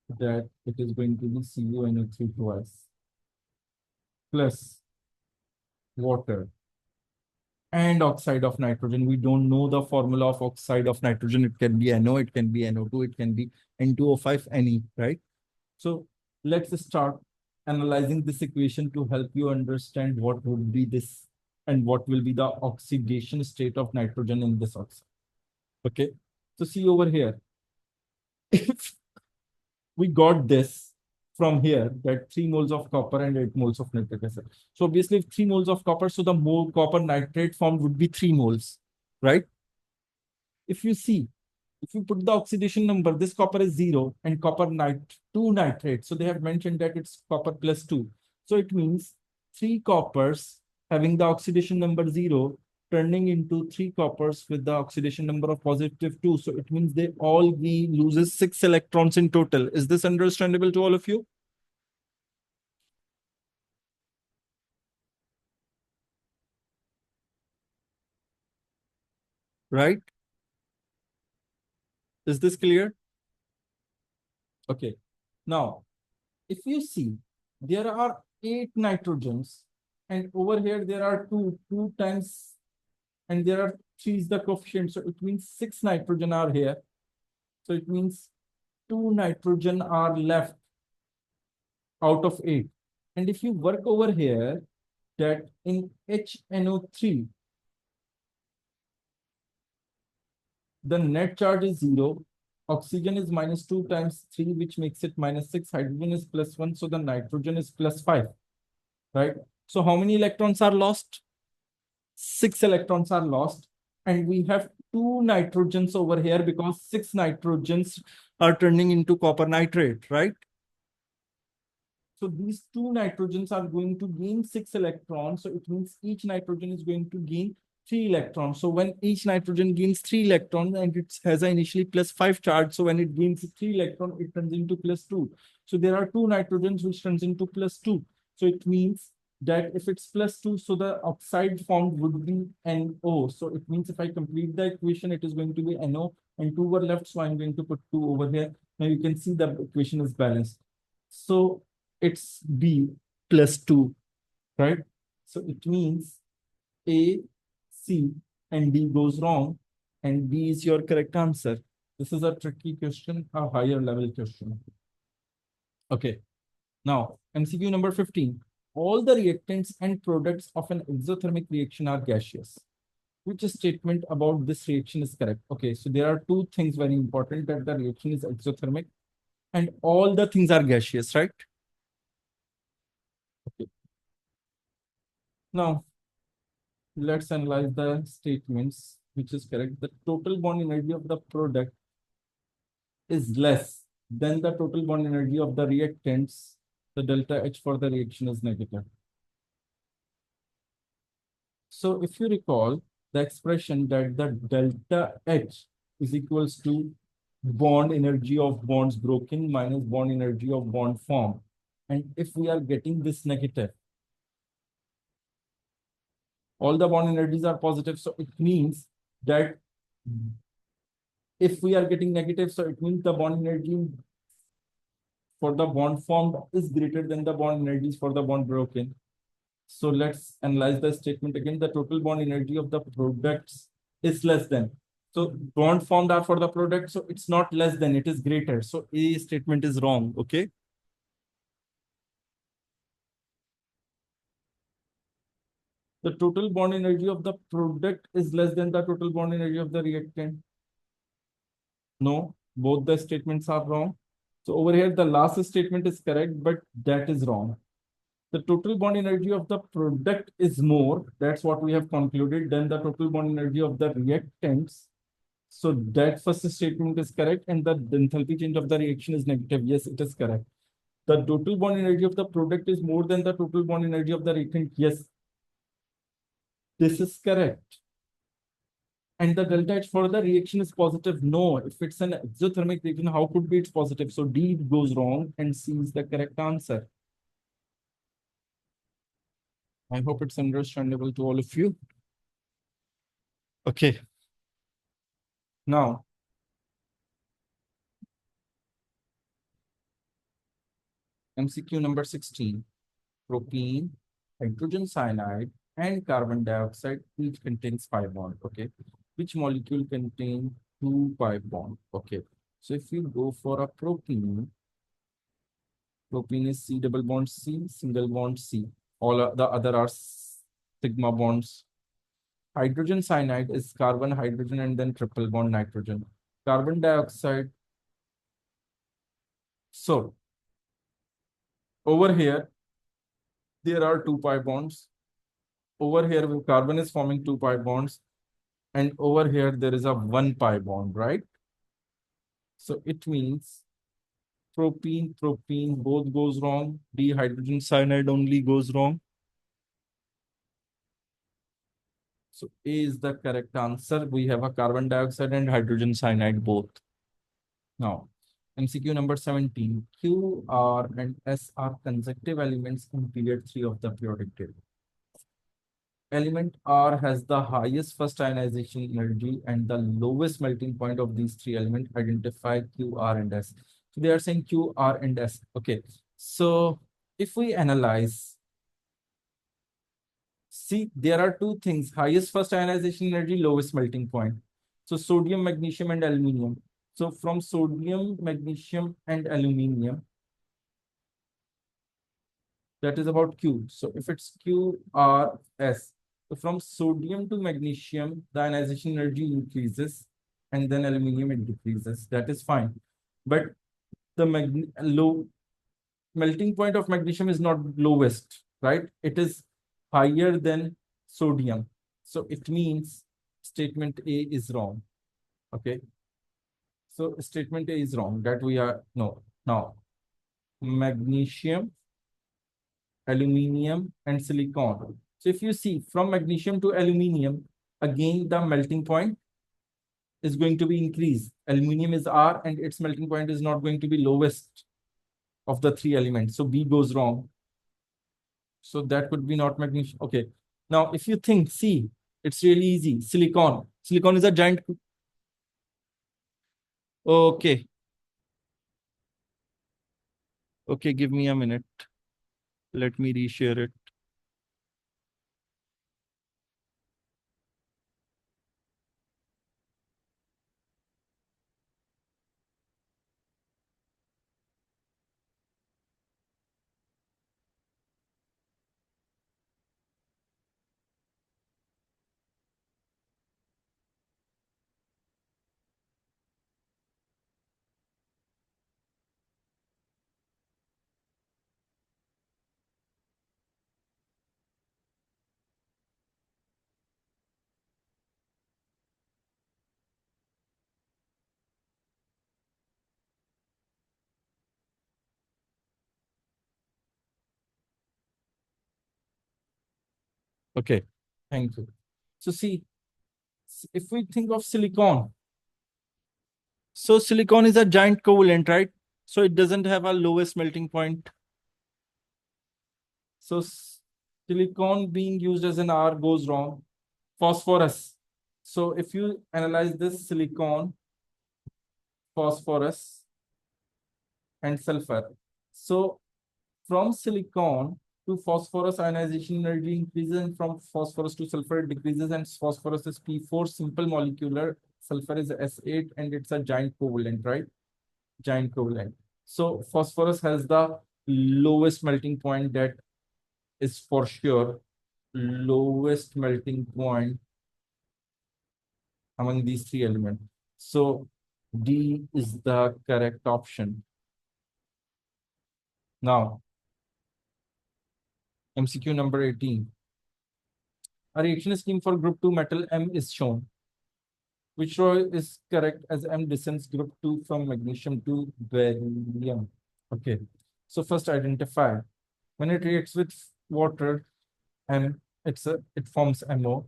Speaker 1: that it is going to be CuNO3 twice plus water and oxide of nitrogen. We don't know the formula of oxide of nitrogen. It can be NO, it can be NO2, it can be N2O5, any, right? So let's start analyzing this equation to help you understand what would be this and what will be the oxidation state of nitrogen in this oxide. Okay, so see over here. If we got this from here, that 3 moles of copper and 8 moles of nitric acid. So obviously, if 3 moles of copper, so the mole copper nitrate formed would be 3 moles, right? If you see, if you put the oxidation number, this copper is 0 and copper 2 nitrate. So they have mentioned that it's copper plus 2. So it means 3 coppers having the oxidation number 0 turning into 3 coppers with the oxidation number of positive 2. So it means they all loses 6 electrons in total. Is this understandable to all of you? Right? Is this clear? Okay. Now, if you see, there are 8 nitrogens, and over here there are 2 times, and there are 3 is the coefficient. So it means 6 nitrogen are here. So it means 2 nitrogen are left out of 8. And if you work over here, that in HNO3, the net charge is 0. Oxygen is minus 2 times 3, which makes it minus 6. Hydrogen is plus 1. So the nitrogen is plus 5. Right? So how many electrons are lost? 6 electrons are lost. And we have 2 nitrogens over here because 6 nitrogens are turning into copper nitrate, right? So these 2 nitrogens are going to gain 6 electrons. So it means each nitrogen is going to gain 3 electrons. So when each nitrogen gains 3 electrons and it has an initially plus 5 charge, so when it gains 3 electrons, it turns into plus 2. So there are 2 nitrogens which turns into plus 2. So it means that if it's +2, so the oxide formed would be NO. So it means if I complete the equation, it is going to be NO and 2 were left. So I'm going to put 2 over here. Now you can see the equation is balanced. So it's B +2, right? So it means A, C, and D goes wrong, and B is your correct answer. This is a tricky question, a higher level question. Okay. Now, MCQ number 15. All the reactants and products of an exothermic reaction are gaseous. Which statement about this reaction is correct? Okay, so there are two things very important, that the reaction is exothermic and all the things are gaseous, right? Okay. Now, let's analyze the statements, which is correct. The total bond energy of the product is less than the total bond energy of the reactants. The delta H for the reaction is negative. So if you recall the expression that the delta H is equals to bond energy of bonds broken minus bond energy of bond formed. And if we are getting this negative, all the bond energies are positive. So it means that if we are getting negative, so it means the bond energy for the bond formed is greater than the bond energies for the bond broken. So let's analyze the statement again. The total bond energy of the products is less than. So bond formed are for the product. So it's not less than, it is greater. So A statement is wrong. Okay. The total bond energy of the product is less than the total bond energy of the reactant. No, both the statements are wrong. So over here, the last statement is correct, but that is wrong. The total bond energy of the product is more. That's what we have concluded. Then the total bond energy of the reactants. So that first statement is correct. And the enthalpy change of the reaction is negative. Yes, it is correct. The total bond energy of the product is more than the total bond energy of the reactant. Yes, this is correct. And the delta H for the reaction is positive. No, if it's an exothermic reaction, how could be it's positive? So D goes wrong and C is the correct answer. I hope it's understandable to all of you. Okay. Now, MCQ number 16. Propene, hydrogen cyanide, and carbon dioxide each contains pi bond. Okay. Which molecule contains 2 pi bond? Okay. So if you go for a propene, propene is C double bond C, single bond C. All the other are sigma bonds. Hydrogen cyanide is carbon, hydrogen, and then triple bond nitrogen. Carbon dioxide. So over here, there are 2 pi bonds. Over here, carbon is forming 2 pi bonds. And over here, there is a 1 pi bond, right? So it means propene, propene, both goes wrong. Dihydrogen cyanide only goes wrong. So A is the correct answer. We have a carbon dioxide and hydrogen cyanide both. Now, MCQ number 17. Q, R, and S are consecutive elements in period 3 of the periodic table. Element R has the highest first ionization energy and the lowest melting point of these three elements. Identify Q, R, and S. So they are saying Q, R, and S. Okay. So if we analyze, see, there are two things: highest first ionization energy, lowest melting point. So sodium, magnesium, and aluminium. So from sodium, magnesium, and aluminium, that is about Q. So if it's Q, R, S, so from sodium to magnesium, the ionization energy increases, and then aluminium it decreases. That is fine. But the low melting point of magnesium is not lowest, right? It is higher than sodium. So it means statement A is wrong. Okay. So statement A is wrong. That we are no. Now, magnesium, aluminium, and silicon. So if you see from magnesium to aluminium, again, the melting point is going to be increased. Aluminium is R and its melting point is not going to be lowest of the three elements. So B goes wrong. So that could be not magnesium. Okay. Now, if you think, see, it's really easy. Silicon. Silicon is a giant. Okay. Okay, give me a minute. Let me reshare it. Okay. Thank you. So see, if we think of silicon, so silicon is a giant covalent, right? So it doesn't have a lowest melting point. So silicon being used as an R goes wrong. Phosphorus. So if you analyze this silicon, phosphorus, and sulfur. So from silicon to phosphorus, ionization energy increases, and from phosphorus to sulfur it decreases, and phosphorus is P4, simple molecular, sulfur is S8, and it's a giant covalent, right? Giant covalent. So phosphorus has the lowest melting point, that is for sure lowest melting point among these three elements. So D is the correct option. Now, MCQ number 18. A reaction scheme for group 2 metal M is shown. Which row is correct as M descends group 2 from magnesium to barium? Okay. So first identify. When it reacts with water, M, it forms MO.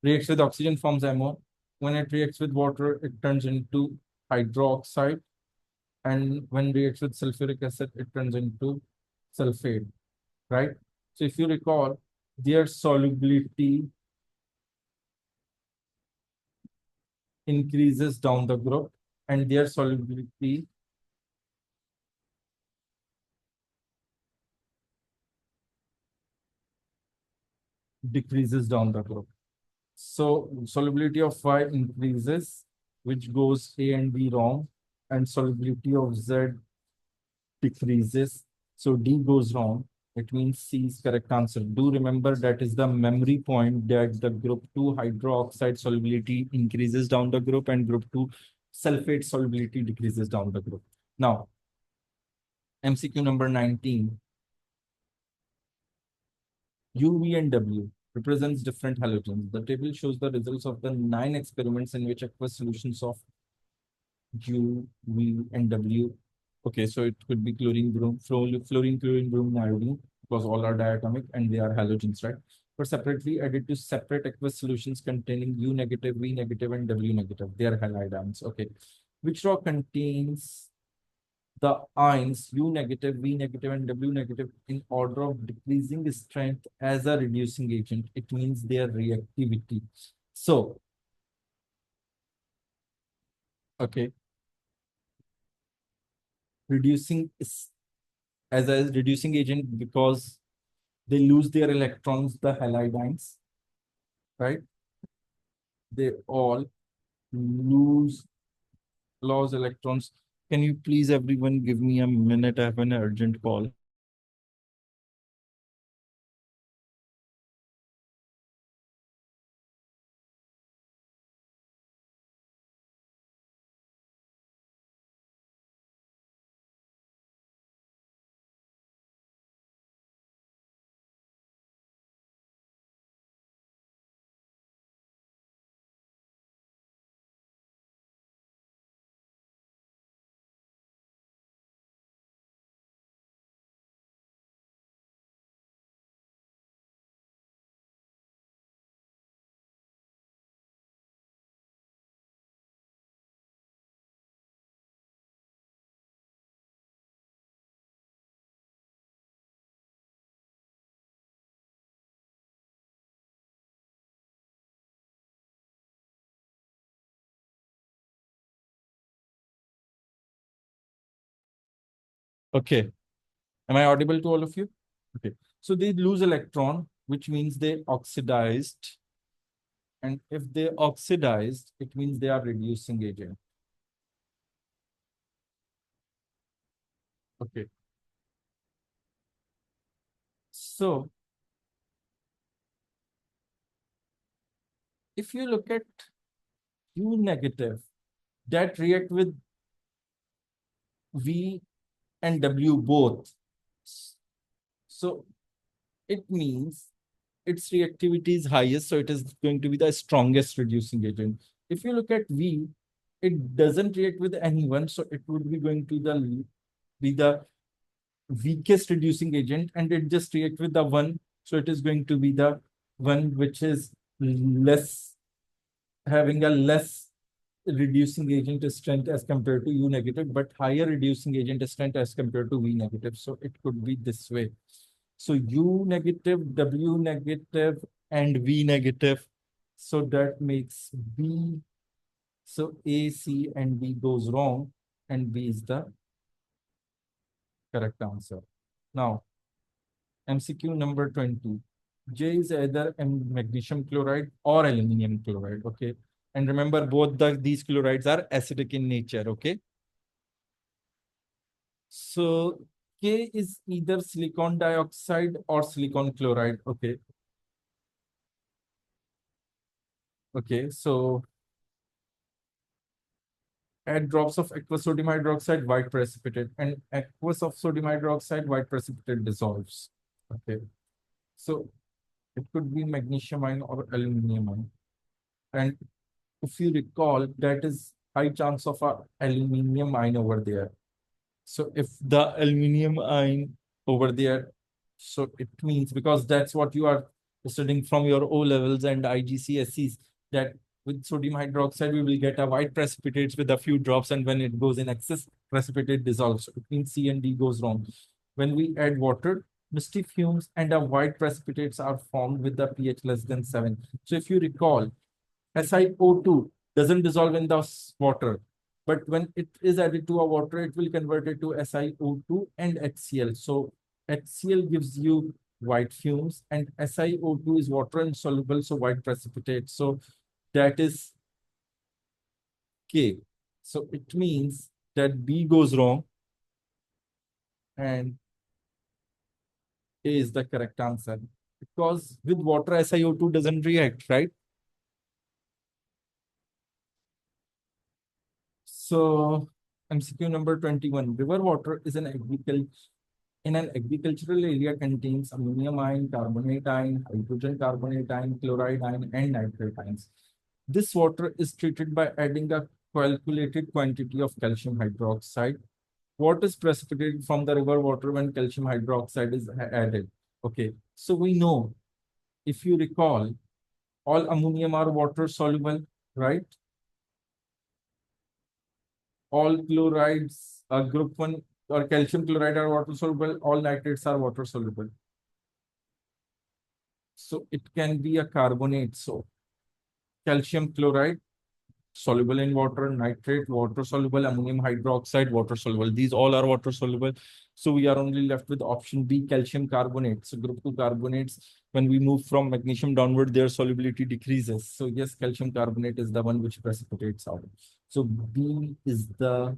Speaker 1: Reacts with oxygen, forms MO. When it reacts with water, it turns into hydroxide. And when reacts with sulfuric acid, it turns into sulfate, right? So if you recall, their solubility increases down the group and their solubility decreases down the group. So solubility of Y increases, which goes A and B wrong, and solubility of Z decreases. So D goes wrong. It means C is correct answer. Do remember that is the memory point, that the group 2 hydroxide solubility increases down the group and group 2 sulfate solubility decreases down the group. Now, MCQ number 19. U, V, and W represents different halogens. The table shows the results of the 9 experiments in which aqueous solutions of U, V, and W. Okay, so it could be chlorine, bromine, fluorine, chlorine, bromine, iodine, because all are diatomic and they are halogens, right? But separately added to separate aqueous solutions containing U negative, V negative, and W negative. They are halide ions. Okay. Which rock contains the ions U negative, V negative, and W negative in order of decreasing strength as a reducing agent? It means their reactivity. So, okay, reducing is as a reducing agent because they lose their electrons, the halide ions, right? They all lose lost electrons. Can you please, everyone, give me a minute? I have an urgent call. Okay. Am I audible to all of you? Okay. So they lose electron, which means they oxidized. And if they oxidized, it means they are reducing agent. Okay. So if you look at U negative, that react with V and W both. So it means its reactivity is highest, so it is going to be the strongest reducing agent. If you look at V, it doesn't react with anyone, so it would be going to be the weakest reducing agent, and it just react with the one, so it is going to be the one which is less, having a less reducing agent strength as compared to U negative, but higher reducing agent strength as compared to V negative. So it could be this way. So U negative, W negative, and V negative. So that makes B. So A, C, and D goes wrong, and B is the correct answer. Now, MCQ number 20. J is either magnesium chloride or aluminum chloride. Okay. And remember, both these chlorides are acidic in nature. Okay. So K is either silicon dioxide or silicon chloride. Okay. Okay. So add drops of aqueous sodium hydroxide, white precipitate, and aqueous of sodium hydroxide, white precipitate dissolves. Okay. So it could be magnesium ion or aluminum ion. And if you recall, that is high chance of a aluminum ion over there. So if the aluminum ion over there, so it means, because that's what you are studying from your O levels and IGCSEs, that with sodium hydroxide, we will get a white precipitates with a few drops, and when it goes in excess, precipitate dissolves. So it means C and D goes wrong. When we add water, misty fumes and a white precipitates are formed with the pH less than 7. So if you recall, SiO2 doesn't dissolve in the water, but when it is added to a water, it will convert it to SiO2 and HCl. So HCl gives you white fumes, and SiO2 is water insoluble, so white precipitate. So that is K. So it means that B goes wrong and A is the correct answer. Because with water, SiO2 doesn't react, right? So MCQ number 21. River water is an agricultural area contains ammonium ion, carbonate ion, hydrogen carbonate ion, chloride ion, and nitrate ions. This water is treated by adding a calculated quantity of calcium hydroxide. What is precipitated from the river water when calcium hydroxide is added? Okay, so we know, if you recall, all ammonium are water soluble, right? All chlorides, group 1 or calcium chloride are water soluble, all nitrates are water soluble. So it can be a carbonate. So calcium chloride, soluble in water, nitrate, water soluble, ammonium hydroxide, water soluble. These all are water soluble. So we are only left with option B, calcium carbonate. So group 2 carbonates, when we move from magnesium downward, their solubility decreases. So yes, calcium carbonate is the one which precipitates out. So B is the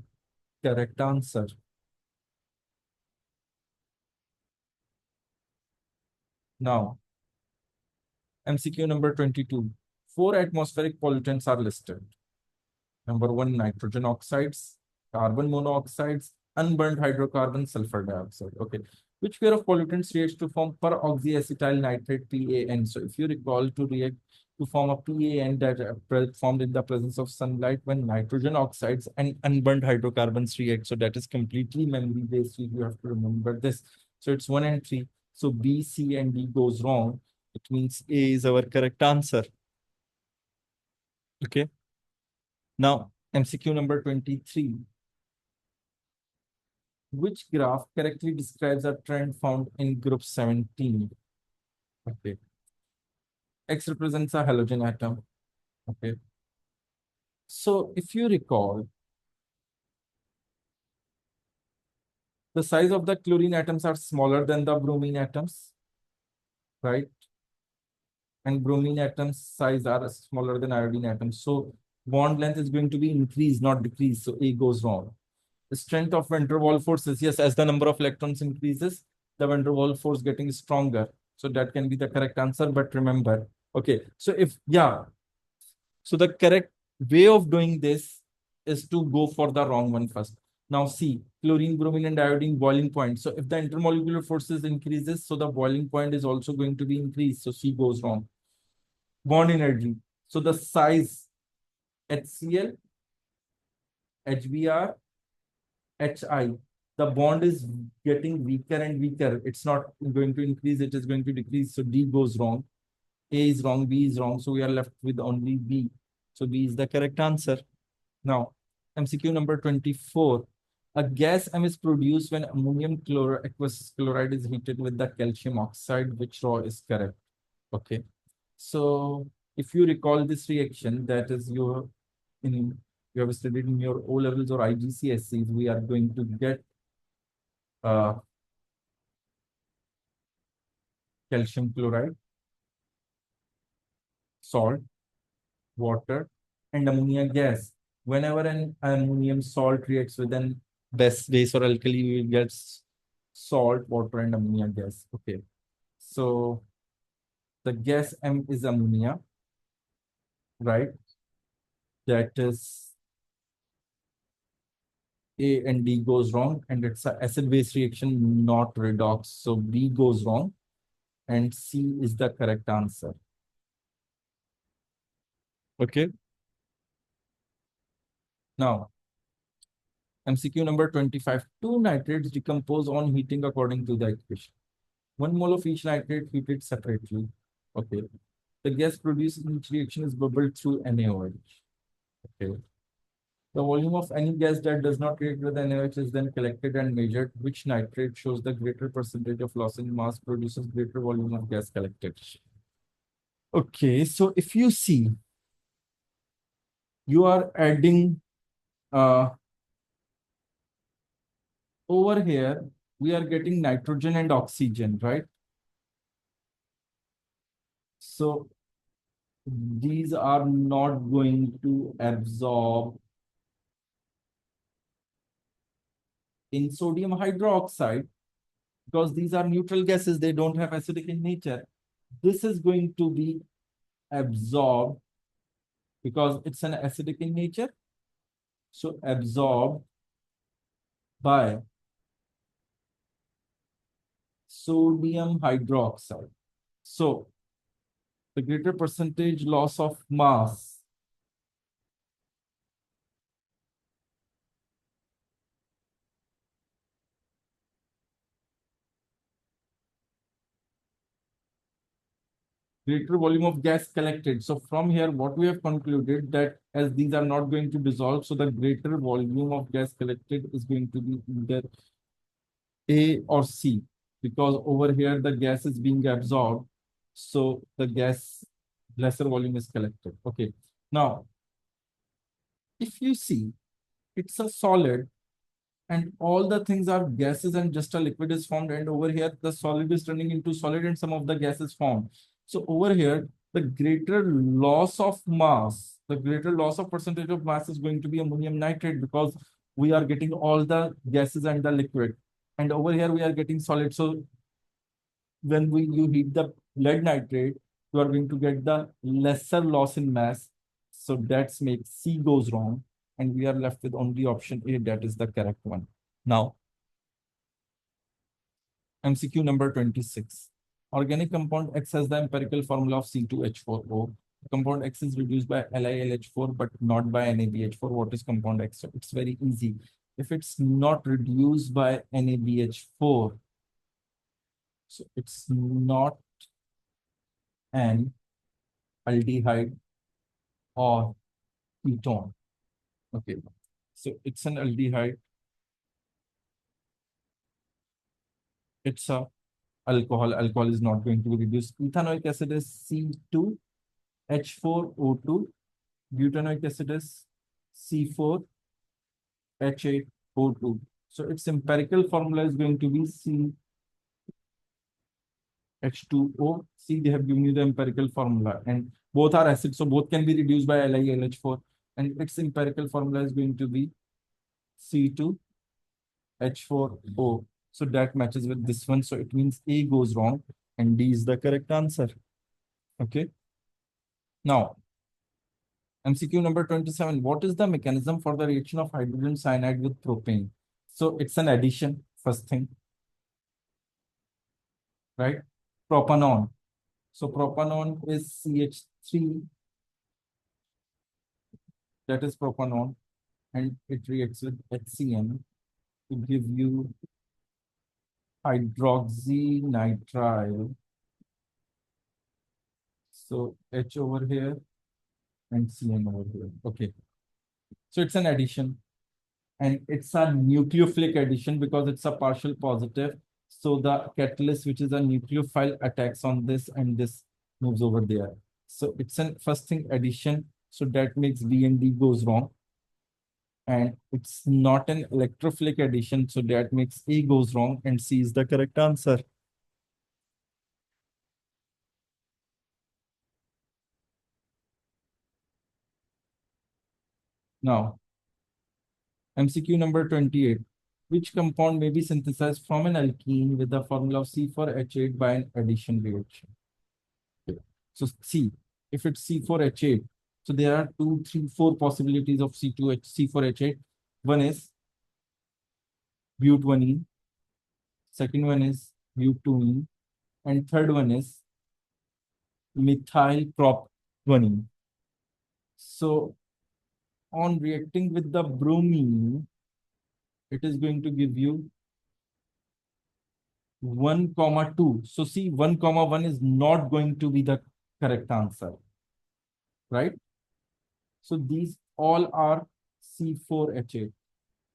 Speaker 1: correct answer. Now, MCQ number 22. 4 atmospheric pollutants are listed. Number 1, nitrogen oxides, carbon monoxides, unburned hydrocarbons, sulfur dioxide. Okay. Which pair of pollutants reacts to form peroxyacetyl nitrate PAN? So if you recall, to react to form a PAN that formed in the presence of sunlight, when nitrogen oxides and unburned hydrocarbons react. So that is completely memory based. You have to remember this. So it's 1 and 3. So B, C, and D goes wrong. It means A is our correct answer. Okay. Now, MCQ number 23. Which graph correctly describes a trend found in group 17? Okay. X represents a halogen atom. Okay. So if you recall, the size of the chlorine atoms are smaller than the bromine atoms, right? And bromine atoms size are smaller than iodine atoms. So bond length is going to be increased, not decreased. So A goes wrong. The strength of van der Waals forces, yes, as the number of electrons increases, the van der Waals force getting stronger. So that can be the correct answer. But remember, okay, so if, yeah, so the correct way of doing this is to go for the wrong one first. Now see, chlorine, bromine, and iodine boiling point. So if the intermolecular forces increases, so the boiling point is also going to be increased. So C goes wrong. Bond energy. So the size HCl, HBr, HI, the bond is getting weaker and weaker. It's not going to increase, it is going to decrease. So D goes wrong. A is wrong, B is wrong. So we are left with only B. So B is the correct answer. Now, MCQ number 24. A gas M is produced when ammonium aqueous chloride is heated with the calcium oxide. Which raw is correct? Okay. So if you recall this reaction, that is you have studied in your O levels or IGCSEs, we are going to get uh, calcium chloride, salt, water, and ammonia gas. Whenever an ammonium salt reacts with an base or alkali, we will get salt, water, and ammonia gas. Okay. So the gas M is ammonia, right? That is A and D goes wrong, and it's an acid-base reaction, not redox. So B goes wrong, and C is the correct answer. Okay. Now, MCQ number 25. Two nitrates decompose on heating according to the equation. 1 mole of each nitrate heated separately. Okay. The gas produced in each reaction is bubbled through NaOH. Okay. The volume of any gas that does not react with NaOH is then collected and measured. Which nitrate shows the greater percentage of loss in mass, produces greater volume of gas collected? Okay, so if you see, you are adding over here, we are getting nitrogen and oxygen, right? So these are not going to absorb in sodium hydroxide because these are neutral gases, they don't have acidic in nature. This is going to be absorbed because it's an acidic in nature. So absorbed by sodium hydroxide. So the greater percentage loss of mass greater volume of gas collected. So from here, what we have concluded that as these are not going to dissolve, so the greater volume of gas collected is going to be either A or C, because over here the gas is being absorbed. So the gas lesser volume is collected. Okay. Now, if you see, it's a solid and all the things are gases and just a liquid is formed, and over here the solid is turning into solid and some of the gas is formed. So over here the greater loss of mass, the greater loss of percentage of mass is going to be ammonium nitrate because we are getting all the gases and the liquid, and over here we are getting solid. So when you heat the lead nitrate, you are going to get the lesser loss in mass. So that's makes C goes wrong, and we are left with only option A, that is the correct one. Now, MCQ number 26. Organic compound X has the empirical formula of C2H4O. Compound X is reduced by LiLH4 but not by NaBH4. What is compound X? So it's very easy. If it's not reduced by NaBH4, so it's not an aldehyde or ketone. Okay, so it's an aldehyde. It's a alcohol. Alcohol is not going to be reduced. Ethanoic acid is C2H4O2. Butanoic acid is C4H8O2. So its empirical formula is going to be CH2O. See, they have given you the empirical formula, and both are acids, so both can be reduced by LiLH4. And its empirical formula is going to be C2H4O. So that matches with this one. So it means A goes wrong and D is the correct answer. Okay. Now, MCQ number 27. What is the mechanism for the reaction of hydrogen cyanide with propane? So it's an addition, first thing, right? Propanol. So propanol is CH3, that is propanol, and it reacts with HCN to give you hydroxynitrile. So H over here and CN over here. Okay. So it's an addition, and it's a nucleophilic addition because it's a partial positive. So the catalyst, which is a nucleophile, attacks on this and this moves over there. So it's an first thing addition. So that makes B and D goes wrong. And it's not an electrophilic addition. So that makes A goes wrong and C is the correct answer. Now, MCQ number 28. Which compound may be synthesized from an alkene with the formula of C4H8 by an addition reaction? So C, if it's C4H8, so there are 2, 3, 4 possibilities of C4H8. One is butanene, second one is butene, and third one is methylpropionine. So on reacting with the bromine, it is going to give you 1, 2. So see, 1, 1 is not going to be the correct answer, right? So these all are C4H8.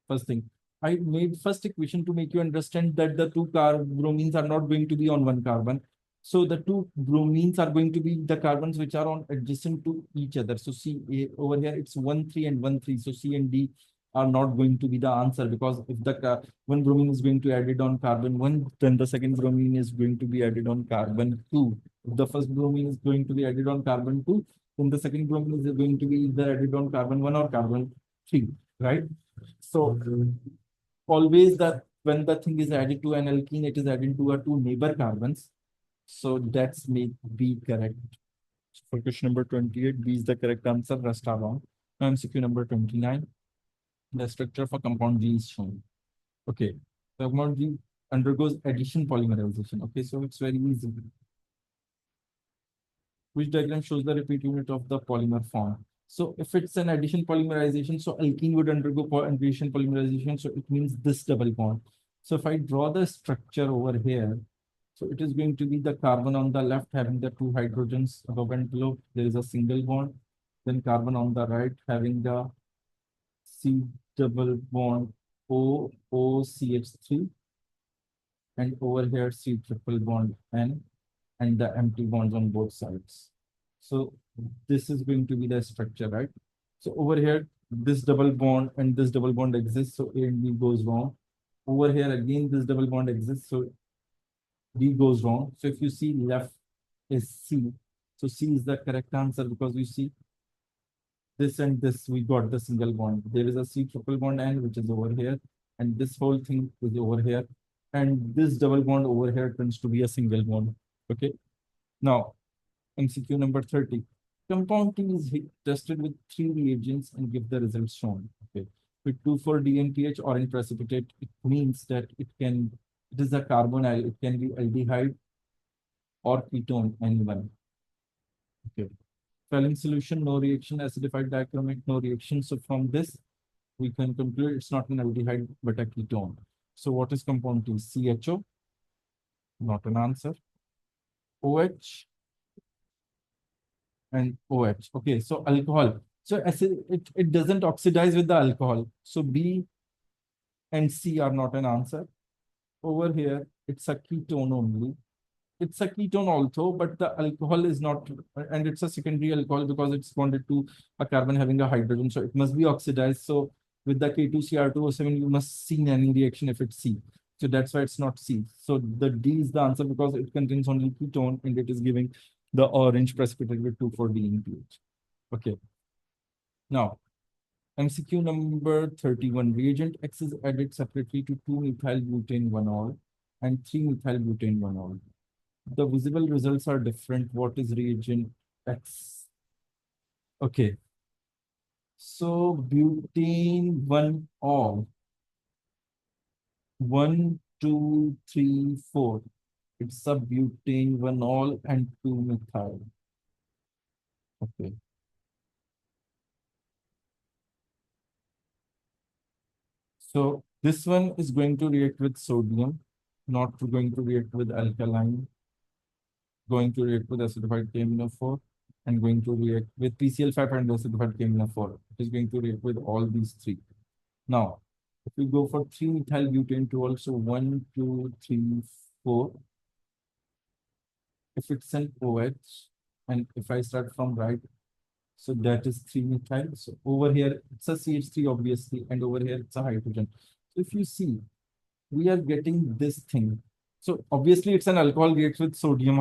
Speaker 1: First thing, I made first equation to make you understand that the two bromines are not going to be on one carbon. So the two bromines are going to be the carbons which are on adjacent to each other. So C over here, it's 1, 3 and 1, 3. So C and D are not going to be the answer, because if the one bromine is going to added on carbon 1, then the second bromine is going to be added on carbon 2. If the first bromine is going to be added on carbon 2, then the second bromine is going to be either added on carbon 1 or carbon 3, right? So always that when the thing is added to an alkene, it is added to a two neighbor carbons. So that's make B correct. So for question number 28, B is the correct answer. Rest are wrong. Now MCQ number 29. The structure of a compound G is shown. Okay. The compound G undergoes addition polymerization. Okay, so it's very easy. Which diagram shows the repeat unit of the polymer form? So if it's an addition polymerization, so alkene would undergo addition polymerization. So it means this double bond. So if I draw the structure over here, so it is going to be the carbon on the left having the two hydrogens above and below. There is a single bond. Then carbon on the right having the C double bond OOCH3. And over here C triple bond N, and the empty bonds on both sides. So this is going to be the structure, right? So over here, this double bond and this double bond exists, so A and B goes wrong. Over here again, this double bond exists, so D goes wrong. So if you see left is C, so C is the correct answer, because you see this and this, we got the single bond. There is a C triple bond N, which is over here, and this whole thing is over here. And this double bond over here turns to be a single bond. Okay. Now, MCQ number 30. Compound T is tested with 3 reagents and give the results shown. Okay. With 2,4-DNPH or in precipitate, it means that it is a carbonyl. It can be aldehyde or ketone, anyone. Okay. Failing solution, no reaction. Acidified dichromate, no reaction. So from this, we can conclude it's not an aldehyde but a ketone. So what is compound T? CHO, not an answer. OH and OH. Okay, so alcohol. So it doesn't oxidize with the alcohol. So B and C are not an answer. Over here, it's a ketone only. It's a ketone also, but the alcohol is not, and it's a secondary alcohol because it's bonded to a carbon having a hydrogen. So it must be oxidized. So with the K2CR2O7, you must see any reaction if it's C. So that's why it's not C. So the D is the answer because it contains only ketone and it is giving the orange precipitate with 2,4-D in pH. Okay. Now, MCQ number 31. Reagent X is added separately to 2-methyl-butane 1-ol and 3-methyl-butane 1-ol. The visible results are different. What is reagent X? Okay. So butane 1-ol. 1, 2, 3, 4. It's a butane 1-ol and 2-methyl. Okay. So this one is going to react with sodium, not going to react with alkaline, going to react with acidified KMnO4, and going to react with PCl5 and acidified KMnO4. It is going to react with all these three. Now, if we go for 3-methyl-butane to also 1, 2, 3, 4. If it's an OH, and if I start from right, so that is 3-methyl. So over here, it's a CH3 obviously, and over here it's a hydrogen. So if you see, we are getting this thing. So obviously it's an alcohol reacts with sodium.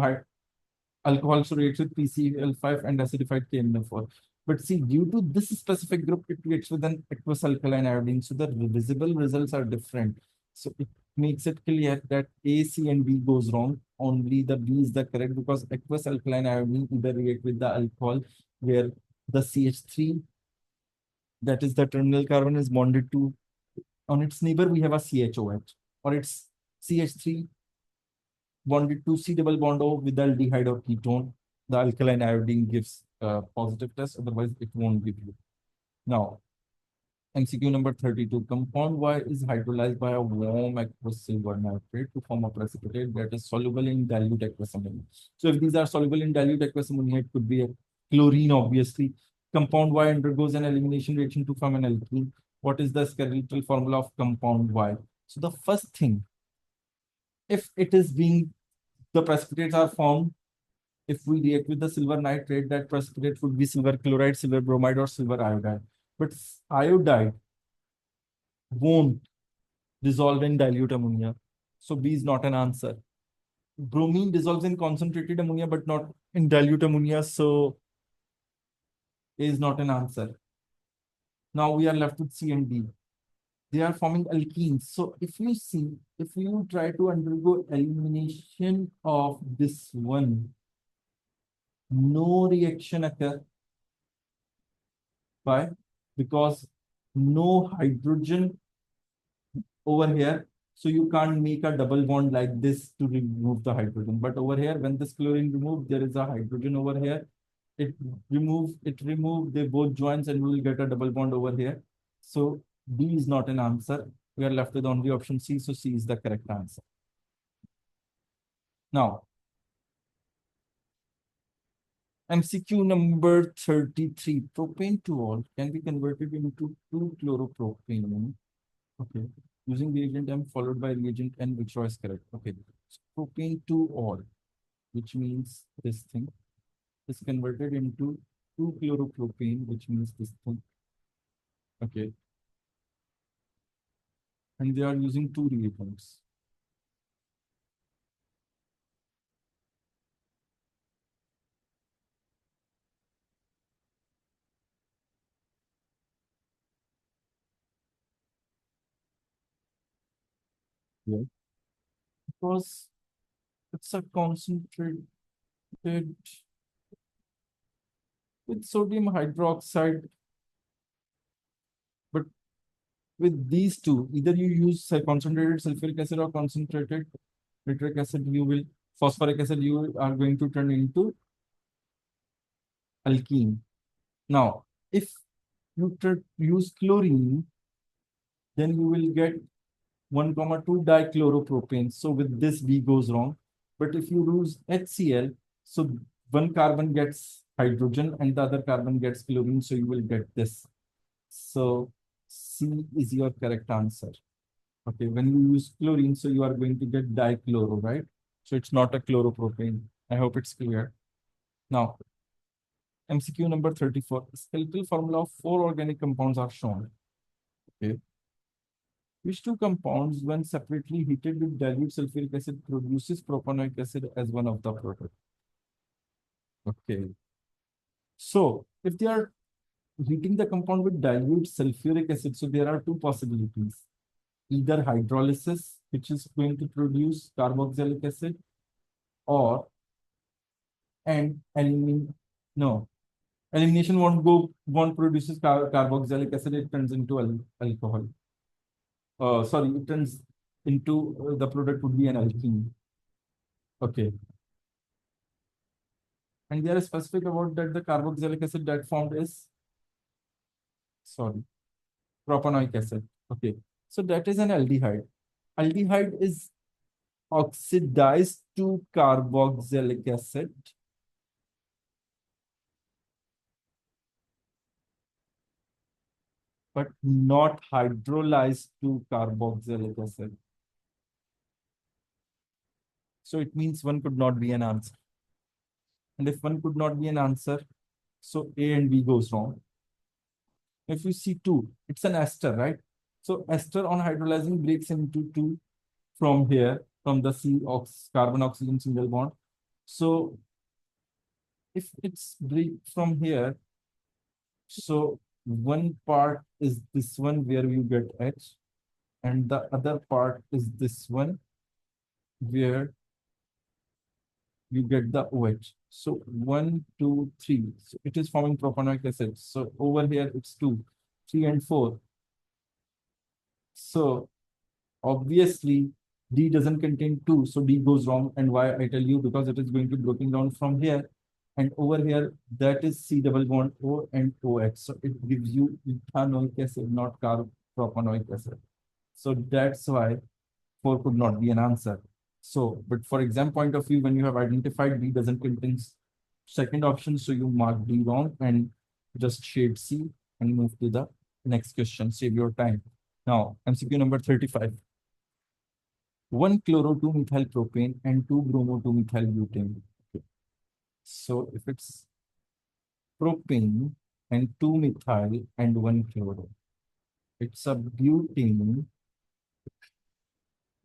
Speaker 1: Alcohol also reacts with PCl5 and acidified KMnO4. But see, due to this specific group, it reacts with an aqueous alkaline iodine. So the visible results are different. So it makes it clear that A, C, and B goes wrong. Only the B is the correct because aqueous alkaline iodine either react with the alcohol where the CH3, that is the terminal carbon, is bonded to, on its neighbor, we have a CHOH, or it's CH3 bonded to C double bond O with aldehyde or ketone. The alkaline iodine gives a positive test, otherwise it won't give you. Now, MCQ number 32. Compound Y is hydrolyzed by a warm aqueous silver nitrate to form a precipitate that is soluble in dilute aqueous ammonia. So if these are soluble in dilute aqueous ammonia, it could be a chlorine, obviously. Compound Y undergoes an elimination reaction to form an alkene. What is the skeletal formula of compound Y? So the first thing, if it is being, the precipitates are formed, if we react with the silver nitrate, that precipitate would be silver chloride, silver bromide, or silver iodide. But iodide won't dissolve in dilute ammonia. So B is not an answer. Bromine dissolves in concentrated ammonia, but not in dilute ammonia. So A is not an answer. Now we are left with C and D. They are forming alkenes. So if you see, if you try to undergo elimination of this one, no reaction occur. Why? Because no hydrogen over here. So you can't make a double bond like this to remove the hydrogen. But over here, when this chlorine removed, there is a hydrogen over here. It removed, they both joins and we will get a double bond over here. So B is not an answer. We are left with only option C. So C is the correct answer. Now, MCQ number 33. Propane 2-ol can be converted into 2-chloropropane. Okay. Using reagent M followed by reagent N, which was correct. Okay. So propane 2-ol, which means this thing, is converted into 2-chloropropane, which means this thing. Okay. And they are using two reagents. Yeah. Because it's a concentrated with sodium hydroxide. But with these two, either you use concentrated sulfuric acid or concentrated nitric acid, you will, phosphoric acid, you are going to turn into alkene. Now, if you use chlorine, then you will get 1,2 dichloropropane. So with this, B goes wrong. But if you use HCl, so one carbon gets hydrogen and the other carbon gets chlorine. So you will get this. So C is your correct answer. Okay, when you use chlorine, so you are going to get dichloro, right? So it's not a chloropropane. I hope it's clear. Now, MCQ number 34. Skeletal formula of 4 organic compounds are shown. Okay. Which two compounds, when separately heated with dilute sulfuric acid, produces propanoic acid as one of the products? Okay. So if they are heating the compound with dilute sulfuric acid, so there are two possibilities. Either hydrolysis, which is going to produce carboxylic acid, or and elimination. No, elimination won't produces carboxylic acid. It turns into alcohol. Sorry, it turns into the product would be an alkene. Okay, and they are specific about that the carboxylic acid that formed is, sorry, propanoic acid. Okay, so that is an aldehyde. Aldehyde is oxidized to carboxylic acid, but not hydrolyzed to carboxylic acid. So it means one could not be an answer. And if one could not be an answer, so A and B goes wrong. If you see two, it's an ester, right? So ester on hydrolyzing breaks into two from here, from the carbon oxygen single bond. So if it's break from here, so one part is this one where you get H, and the other part is this one where you get the OH. So 1, 2, 3. So it is forming propanoic acid. So over here it's 2, 3, and 4. So obviously D doesn't contain 2. So D goes wrong. And why I tell you? Because it is going to be broken down from here. And over here, that is C double bond O and OH. So it gives you ethanoic acid, not propanoic acid. So that's why 4 could not be an answer. So, but for exam point of view, when you have identified D doesn't contain second option, so you mark D wrong and just shade C and move to the next question. Save your time. Now, MCQ number 35. 1-chloro-2-methyl propane and 2-bromo-2-methyl butane. Okay. So if it's propane and 2-methyl and 1-chloro, it's a butane,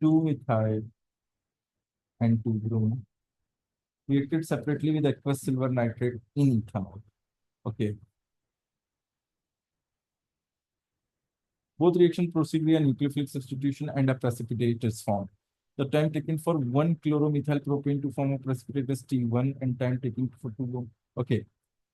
Speaker 1: 2-methyl and 2-bromo, reacted separately with aqueous silver nitrate in ethanol. Okay. Both reactions proceed via nucleophilic substitution and a precipitate is formed. The time taken for 1-chloromethyl propane to form a precipitate is T1 and time taken for 2. Okay.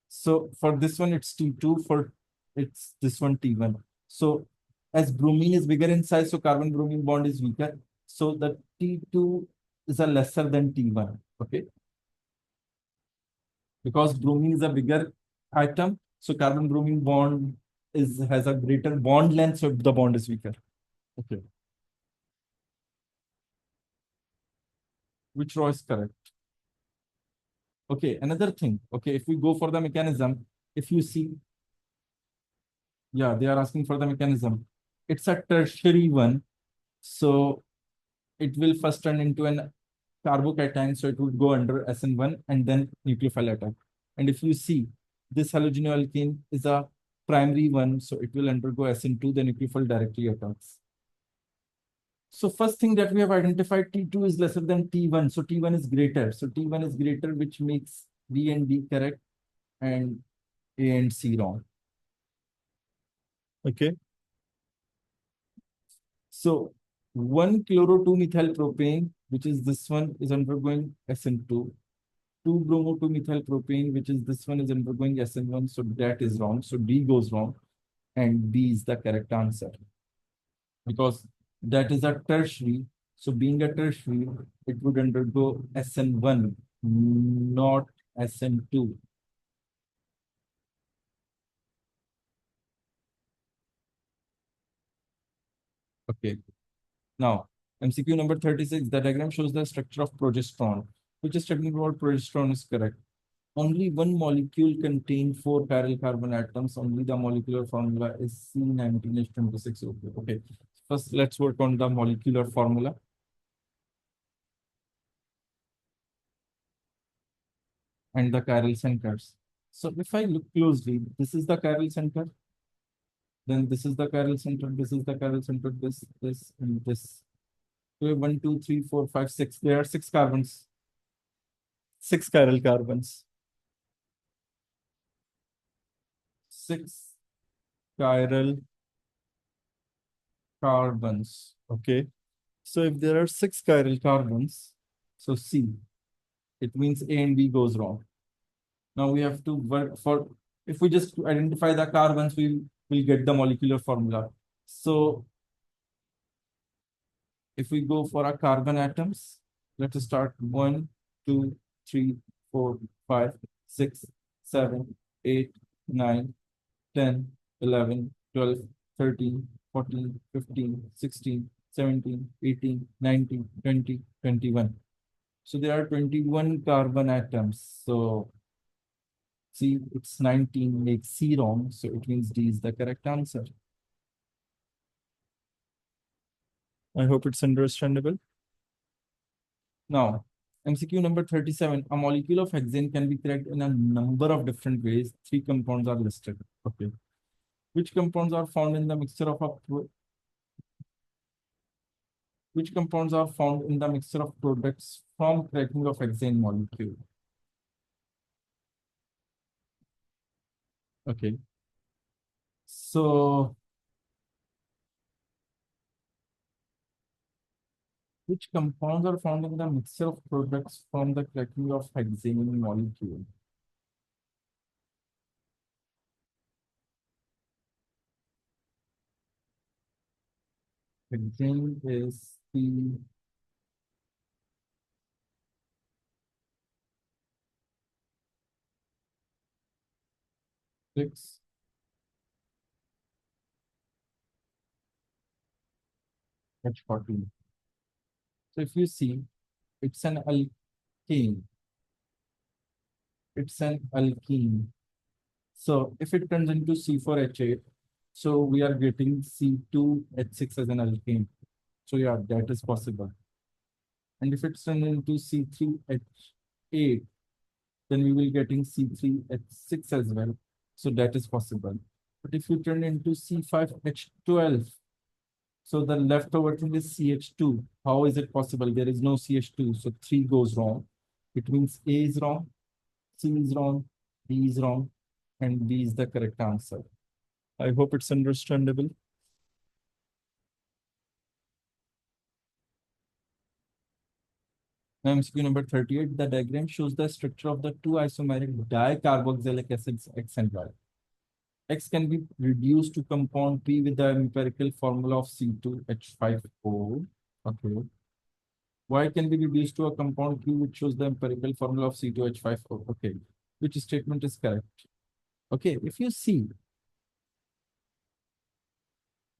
Speaker 1: So for this one, it's T2, for it's this one T1. So as bromine is bigger in size, so carbon-bromine bond is weaker. So the T2 is a lesser than T1. Okay. Because bromine is a bigger atom, so carbon-bromine bond has a greater bond length, so the bond is weaker. Okay. Which row is correct? Okay, another thing. Okay, if we go for the mechanism, if you see, yeah, they are asking for the mechanism. It's a tertiary one. So it will first turn into an carbocation. So it would go under SN1 and then nucleophile attack. And if you see, this halogenoalkane is a primary one. So it will undergo SN2, the nucleophile directly attacks. So first thing that we have identified, T2 is lesser than T1. So T1 is greater. So T1 is greater, which makes B and D correct and A and C wrong. Okay. So 1-chloro-2-methyl propane, which is this one, is undergoing SN2. 2-bromo-2-methyl propane, which is this one, is undergoing SN1. So that is wrong. So D goes wrong and B is the correct answer. Because that is a tertiary. So being a tertiary, it would undergo SN1, not SN2. Okay. Now, MCQ number 36, the diagram shows the structure of progesterone. Which is talking about progesterone is correct. Only one molecule contains 4 chiral carbon atoms. Only the molecular formula is C19H26. Okay. Okay. First, let's work on the molecular formula. And the chiral centers. So if I look closely, this is the chiral center. Then this is the chiral center, this is the chiral center, this, and this. So we have 1, 2, 3, 4, 5, 6. There are 6 carbons, 6 chiral carbons, 6 chiral carbons. Okay. So if there are 6 chiral carbons, so C, it means A and B goes wrong. Now we have to work for, if we just identify the carbons, we will get the molecular formula. So if we go for our carbon atoms, let us start 1, 2, 3, 4, 5, 6, 7, 8, 9, 10, 11, 12, 13, 14, 15, 16, 17, 18, 19, 20, 21. So there are 21 carbon atoms. So see, it's 19, makes C wrong. So it means D is the correct answer. I hope it's understandable. Now, MCQ number 37, a molecule of hexane can be cracked in a number of different ways. 3 compounds are listed. Okay. Which compounds are found in the mixture of which compounds are found in the mixture of products from cracking of hexane molecule? Okay. So, which compounds are found in the mixture of products from the cracking of hexane molecule? Hexane is the six H14. So if you see, it's an alkane. It's an alkene. So if it turns into C4H8, so we are getting C2H6 as an alkane. So yeah, that is possible. And if it's turned into C3H8, then we will getting C3H6 as well. So that is possible. But if you turn into C5H12, so the leftover thing is CH2. How is it possible? There is no CH2. So 3 goes wrong. It means A is wrong, C is wrong, D is wrong, and B is the correct answer. I hope it's understandable. Now, MCQ number 38, the diagram shows the structure of the two isomeric dicarboxylic acids X and Y. X can be reduced to compound P with the empirical formula of C2H5O. Okay. Y can be reduced to a compound Q, which shows the empirical formula of C2H5O. Okay. Which statement is correct? Okay. If you see,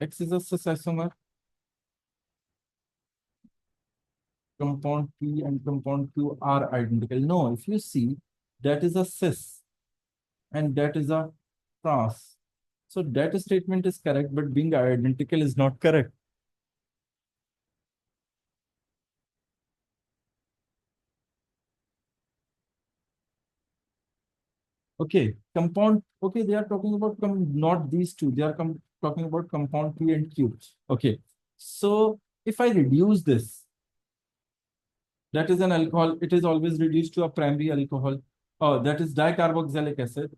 Speaker 1: X is a cis isomer, compound P and compound Q are identical. No, if you see, that is a cis and that is a trans. So that statement is correct, but being identical is not correct. Okay, compound. Okay, they are talking about not these two. They are talking about compound P and Q. Okay, so if I reduce this, that is an alcohol. It is always reduced to a primary alcohol. Oh, that is dicarboxylic acid.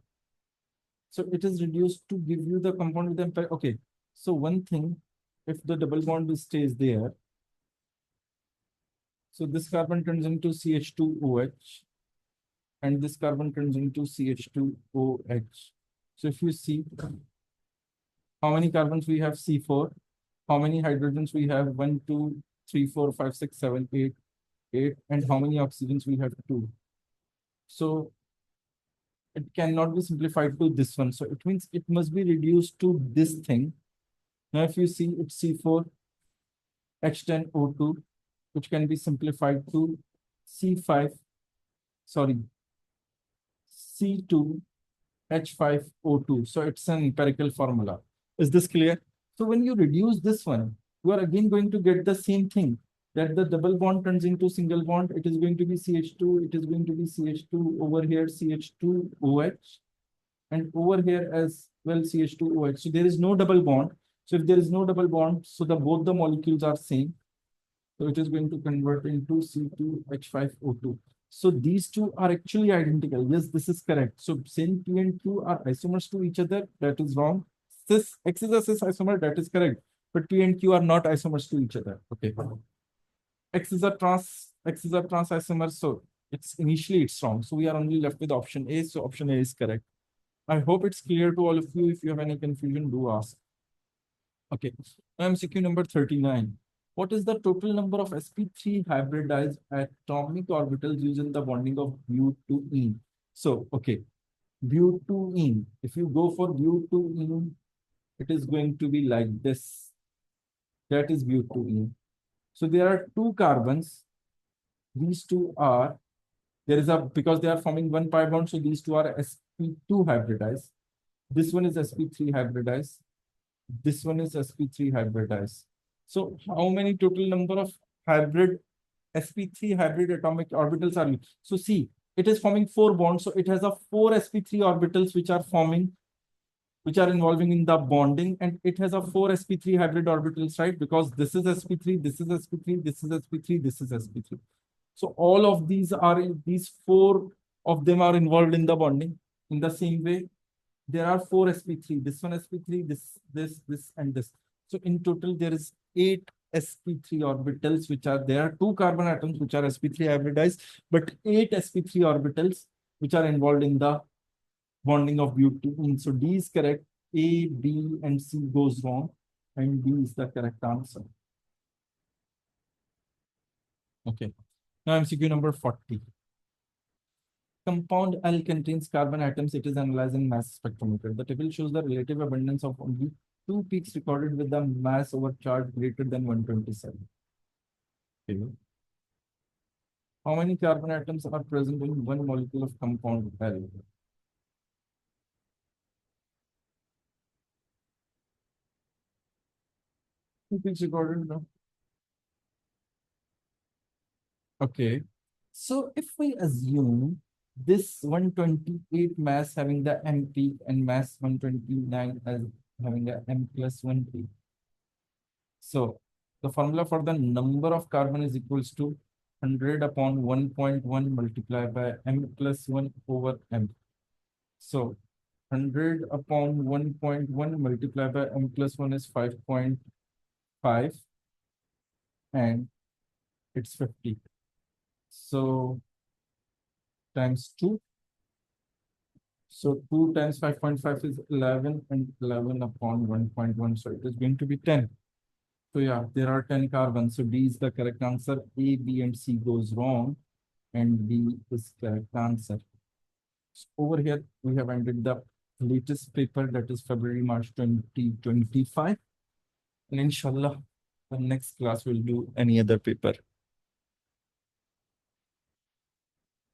Speaker 1: So it is reduced to give you the compound with the okay. So one thing, if the double bond stays there, so this carbon turns into CH2OH, and this carbon turns into CH2OH. So if you see how many carbons we have, C4, how many hydrogens we have, 1, 2, 3, 4, 5, 6, 7, 8, 8, and how many oxygens we have, 2. So it cannot be simplified to this one. So it means it must be reduced to this thing. Now if you see, it's C4H10O2, which can be simplified to C5, sorry, C2H5O2. So it's an empirical formula. Is this clear? So when you reduce this one, you are again going to get the same thing, that the double bond turns into single bond. It is going to be CH2. It is going to be CH2 over here, CH2OH. And over here, as 12 CH2OH. So there is no double bond. So if there is no double bond, so the both the molecules are same. So it is going to convert into C2H5O2. So these two are actually identical. Yes, this is correct. So saying P and Q are isomers to each other, that is wrong. Cis, X is a cis isomer, that is correct. But P and Q are not isomers to each other. Okay. X is a trans isomer, so it's wrong. So we are only left with option A. So option A is correct. I hope it's clear to all of you. If you have any confusion, do ask. Okay. MCQ number 39. What is the total number of sp3 hybridized atomic orbitals using the bonding of butene? So, okay, butene. If you go for butene, it is going to be like this. That is butene. So there are two carbons. These two are, because they are forming one pi bond, so these two are sp2 hybridized. This one is sp3 hybridized. This one is sp3 hybridized. So how many total number of hybrid sp3 hybrid atomic orbitals are used? So see, it is forming 4 bonds. So it has a 4 sp3 orbitals which are involving in the bonding, and it has a 4 sp3 hybrid orbitals, right? Because this is sp3, this is sp3, this is sp3, this is sp3. So all of these 4 of them are involved in the bonding. In the same way, there are 4 sp3, this one sp3, this, and this. So in total, there is 8 sp3 orbitals, which are, there are 2 carbon atoms, which are sp3 hybridized, but 8 sp3 orbitals, which are involved in the bonding of butene. So D is correct. A, B, and C goes wrong, and D is the correct answer. Okay. Now MCQ number 40. Compound L contains carbon atoms. It is analyzing mass spectrometer. The table shows the relative abundance of only 2 peaks recorded with the mass over charge greater than 127. Okay. How many carbon atoms are present in one molecule of compound L? 2 peaks recorded. No? Okay. So if we assume this 128 mass having the M peak and mass 129 as having a M plus 1 peak. So the formula for the number of carbon is equals to 100 upon 1.1 multiplied by M plus 1 over M. So 100 upon 1.1 multiplied by M plus 1 is 5.5, and it's 50. So times 2. So 2 times 5.5 is 11, and 11 upon 1.1. So it is going to be 10. So yeah, there are 10 carbons. So D is the correct answer. A, B, and C goes wrong, and D is correct answer. So over here, we have ended the latest paper, that is February, March 2025. And inshallah, the next class will do any other paper.